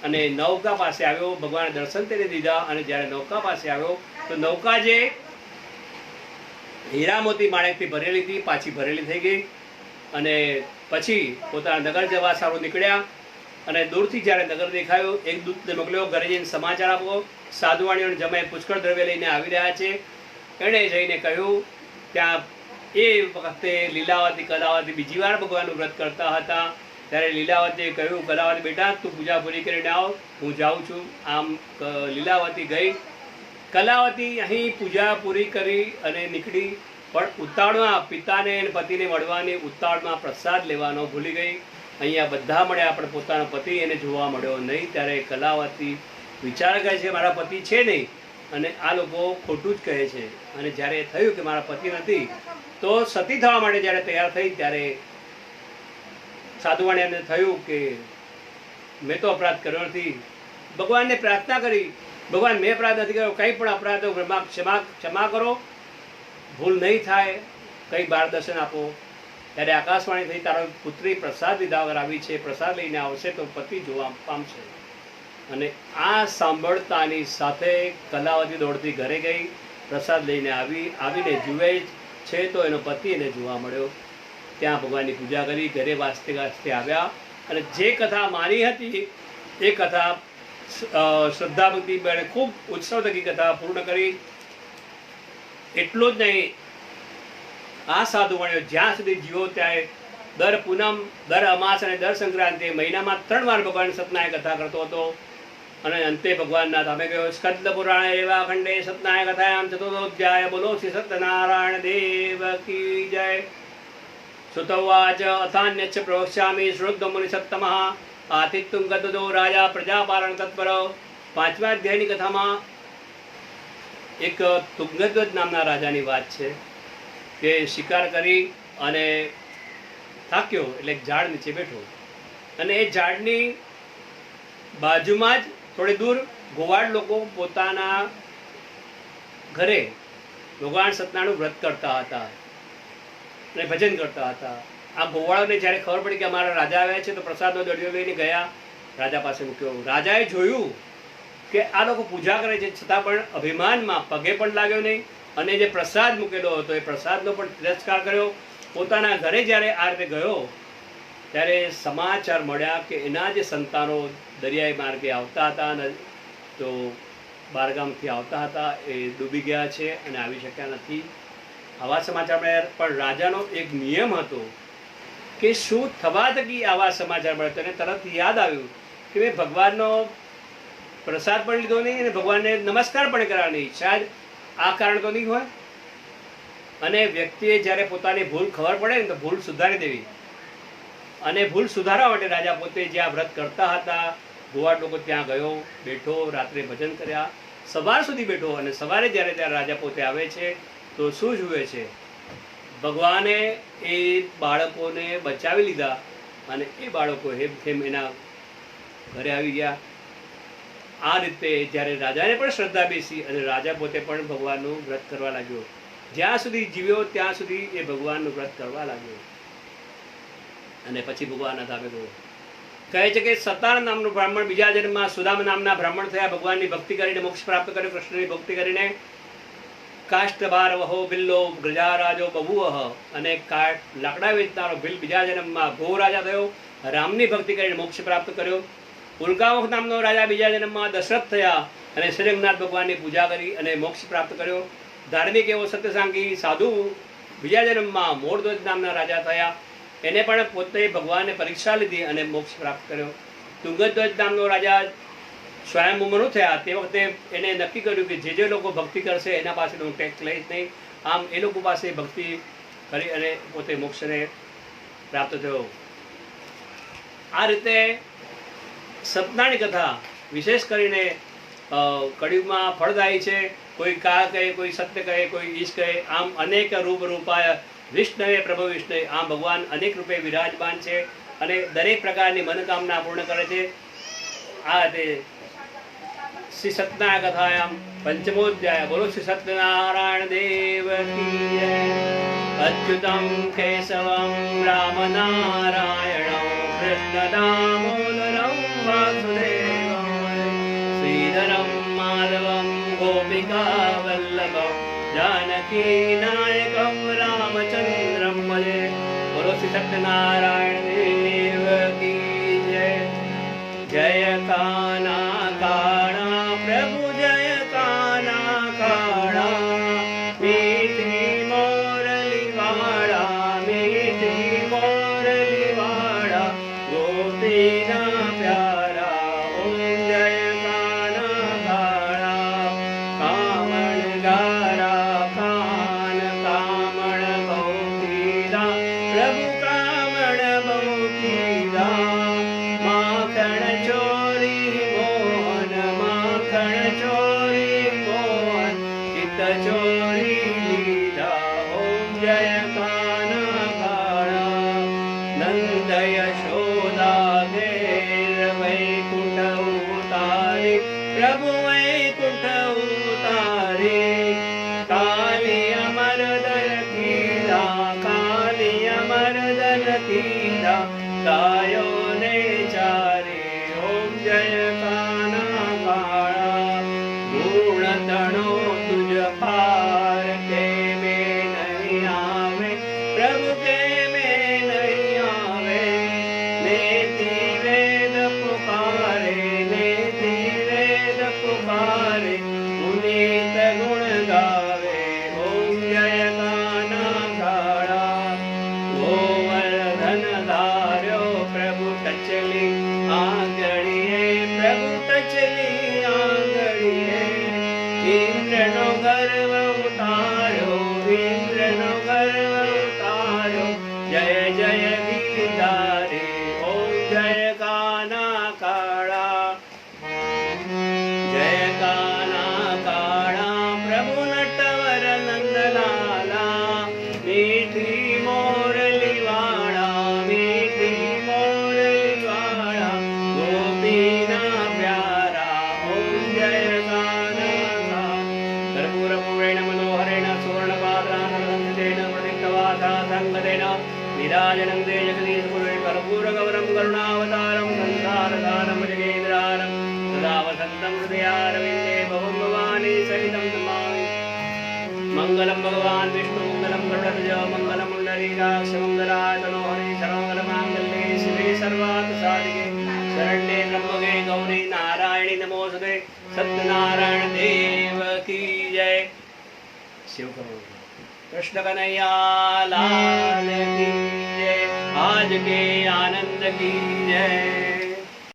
S1: અને નૌકા પાસે આવ્યો. ભગવાને દર્શન તેને દીધા. અને જ્યારે નૌકા પાસે આવ્યો તો નૌકા જે હીરા મોતી માણેકથી ભરેલી હતી પાછી ભરેલી થઈ ગઈ. અને પછી પોતાના નગર જવા સારું નીકળ્યા. અને દૂરથી જ્યારે નગર દેખાયો, એક દૂતને મોકલ્યો, ઘરે જઈને સમાચાર આપો, સાધુવાણીઓને જમાઈ પુષ્કળ દ્રવ્ય લઈને આવી રહ્યા છે. એણે જઈને કહ્યું, ત્યાં એ વખતે લીલાવતી કલાવતી બીજી વાર ભગવાનનું વ્રત કરતા હતા. ત્યારે લીલાવતીએ કહ્યું, કલાવતી બેટા તું પૂજા પૂરી કરીને આવ, હું જાઉં છું. આમ લીલાવતી ગઈ. કલાવતી અહીં પૂજા પૂરી કરી અને નીકળી, પણ ઉતાવળમાં પિતાને અને પતિને મળવાની ઉતાવળમાં પ્રસાદ લેવાનો ભૂલી ગઈ. અહીંયા બધા મળ્યા પણ પોતાનો પતિ એને જોવા મળ્યો નહીં. ત્યારે કલાવતી વિચાર કરે છે મારા પતિ છે નહીં, અને આ લોકો ખોટું જ કહે છે. અને જ્યારે થયું કે મારા પતિ નથી, તો સતી થવા માટે જ્યારે તૈયાર થઈ ત્યારે સાધુવાણીને થયું કે મેં તો અપરાધ કર્યો નથી. ભગવાનને પ્રાર્થના કરી, ભગવાન મેં અપરાધ નથી કર્યો, કંઈ પણ અપરાધ ક્ષમા કરો, ભૂલ નહીં થાય, કંઈ માર્ગદર્શન આપો. ત્યારે આકાશવાણી થઈ તારો પુત્રી પ્રસાદ લીધા વગર આવી છે, પ્રસાદ લઈને આવશે તો પતિ જોવા પામશે. અને આ સાંભળતાની સાથે કલાવતી દોડતી ઘરે ગઈ, પ્રસાદ લઈને આવીને જુએ છે તો એનો પતિ એને જોવા મળ્યો. ત્યાં ભગવાનની પૂજા કરી, ઘરે વાસ્તે વાસ્તે આવ્યા અને જે કથા માની હતી એ કથા શ્રદ્ધા ભક્તિ બેને ખૂબ ઉત્સવ થકી કથા પૂર્ણ કરી. એટલું જ નહીં, આ સાધુવાણીઓ જ્યાં સુધી જીવો ત્યાં દર પૂનમ, દર અમાસ અને દર સંક્રાંતિ મહિનામાં 3 વાર ભગવાન સત્યનારાયણ કથા કરતો હતો. અને અંતે ભગવાનના ધામે ગયો. સ્કંદ પુરાણ એવા ખંડે સત્યનારાયણ કથાયામ ચતુર્થોધ્યાય. બોલો શ્રી સત્યનારાયણ દેવ કી જય. સુતવાચ અથાન્યચ્છ પ્રવક્ષ્યામિ શ્રુદ્ધમુનિ સત્તમઃ આતિત્તુમ ગદદો રાજા પ્રજાપાલન તત્પર. 5મા અધ્યાયની કથામાં એક તુંગધ્વજ નામના રાજાની વાત છે કે શિકાર કરી અને થાક્યો એટલે એક ઝાડ નીચે બેઠો, અને એ ઝાડની બાજુમાં જ થોડી દૂર ગોવાળ લોકો પોતાના ઘરે ભગવાન સત્યનારાયણનું વ્રત કરતા હતા અને ભજન કરતા હતા. આ ગોવાળોને જ્યારે ખબર પડી કે અમારા રાજા આવ્યા છે તો પ્રસાદનો દડિયો લઈને ગયા, રાજા પાસે મૂક્યો. રાજાએ જોયું કે આ લોકો પૂજા કરે છે છતાં પણ અભિમાનમાં પગે પણ લાગ્યો નહીં, અને જે પ્રસાદ મૂકેલો હતો એ પ્રસાદનો પણ તિરસ્કાર કર્યો. પોતાના ઘરે જ્યારે આ રીતે ગયો ત્યારે સમાચાર મળ્યા કે એના જે સંતાનો દરિયાઈ માર્ગે આવતા હતા અને તો બહારગામથી આવતા હતા એ ડૂબી ગયા છે અને આવી શક્યા નથી. આવા સમાચાર મળ્યા. પણ રાજાનો એક નિયમ હતો કે શું થવા થકી આવા સમાચાર મળે. તેને તરત યાદ આવ્યું કે મેં ભગવાનનો પ્રસાદ પણ લીધો નહીં અને ભગવાનને નમસ્કાર પણ કર્યા નહીં, શાયદ આ કારણ તો નહીં હોય. અને વ્યક્તિએ જ્યારે પોતાની ભૂલ ખબર પડે ને તો ભૂલ સુધારી દેવી. અને ભૂલ સુધારવા માટે રાજા પોતે જ્યાં વ્રત કરતા હતા ગોવાળ લોકો ત્યાં ગયો, બેઠો, રાત્રે ભજન કર્યા, સવાર સુધી બેઠો. અને સવારે જ્યારે ત્યાં રાજા પોતે આવે છે તો શું જુએ છે? ભગવાને એ બાળકોને બચાવી લીધા અને એ બાળકો હેમ એના ઘરે આવી ગયા. આ રીતે જ્યારે રાજાને પણ શ્રદ્ધા બેસી અને રાજા પોતે પણ ભગવાનનું વ્રત કરવા લાગ્યો. જ્યાં સુધી જીવ્યો ત્યાં સુધી એ ભગવાનનું વ્રત કરવા લાગ્યો. અને પછી ભગવાનના ધામે ગયો. કહે છે કે સતાર નામનું બ્રાહ્મણ બીજા જન્મમાં સુદામ નામના બ્રાહ્મણ થયા. ભગવાનની ભક્તિ કરીને મોક્ષ પ્રાપ્ત કર્યો. કૃષ્ણની ભક્તિ કરીને કાષ્ઠભાર વહો બિલ્લો ગજારાજો બબુવહ. અને લાકડા વેચનારો ભીલ બીજા જન્મમાં ગો રાજા થયો. રામની ભક્તિ કરીને મોક્ષ પ્રાપ્ત કર્યો. ઉલ્કાવખ નામનો રાજા બીજા જન્મમાં દશરથ થયા અને શ્રીરંગનાથ ભગવાનની પૂજા કરી અને મોક્ષ પ્રાપ્ત કર્યો. ધાર્મિક એવો સત્યસાંગી સાધુ બીજા જન્મમાં મોરધ્વજ નામના રાજા થયા. એને પણ પોતે ભગવાને પરીક્ષા લીધી અને મોક્ષ પ્રાપ્ત કર્યો. તુંગધ્વજ નામનો રાજા સ્વયંભૂ થયા. તે વખતે એને નક્કી કર્યું કે જે લોકો ભક્તિ કરશે એના પાસેનો હું ટેક્સ લઈશ નહીં. આમ એ લોકો પાસે ભક્તિ કરી અને પોતે મોક્ષને પ્રાપ્ત થયો. આ રીતે સત્યનારાયણ કથા વિશેષ કરીને કળિયુગમાં ફળદાયી છે. કોઈ કાળ કહે, કોઈ સત્ય કહે, કોઈ ઈશ કહે. આમ અનેક રૂપાય વિષ્ણવે પ્રભુ વિષ્ણુ. આમ ભગવાન અનેક રૂપે વિરાજમાન છે અને દરેક પ્રકારની મનોકામના પૂર્ણ કરે છે. આ રીતે શ્રી સત્યનારાયણ કથાયામ પંચમોધ્યાય. બોલો શ્રી સત્યનારાયણ દેવ કી જય. અચ્યુતમ કેશવમ રામ નારાયણમ કૃષ્ણ દામોદરમ વાસુદેવાય. શ્રીધરમ માધવમ ગોપિકા વલ્લભમ जानकी नायकम रामचंद्रम भजे. बोलो श्री सत्यनारायण देव की जय. जय काना काना प्रभु जय काना काना. मीठी मोरली वाड़ा, मीठी मोरली वाड़ा, गोपीना प्यारा. ओम जय काना काना. कामण गारा प्रभु कामण प्रभु वैकुंठ उतारे काली अमर दर कीधा काली अमर दर कीधा गायो ने चारे ओम जय काना काळा गुण तणो तुझ पार के में नहीं आवे प्रभु के में नहीं आवे नेति वेद पुकारे नेति वेद पुकारे पुनीत गुण गावे ओम जय काना काळा गोवर्धन धार्यो प्रभु टचली आंगणीए प्रभु टचली आंगणीए इंद्रनो गर्व उतारो इंद्रनो गर्व उतारो जय जय गीधारे ओम जय काना काळा जय काना काळा प्रभु नटवर नंदलाला मीठी मोरली वाळा मीठी मोरली वाळा गोपीना प्यारा ओम जय काना कर्पूरपूरेण मनोहरेण सुवर्णपात्रानंदेन प्रदीप्तवासा संगतेन विराजनं ते जगदीशपुरे कर्पूरगौरं करुणावतारं संसारसारं जगेन्द्रारं सदा वसन्तं हृदयारविन्दे भवं भवानी सहितं नमामि मंगलम भगवान विष्णु मंगलम गरुड़ध्वज मंगलम पुंडरीकाक्ष मंगलाय तनोहरि सर्वमंगलमांगल्ये शिवे सर्वार्थ साधिके शरण्ये त्र्यंबके गौरी नारायणी नमोस्तुते सत्यनारायण देव की जय शिव करो कृष्ण कन्हैया लाल की जय आज के आनंद की जय।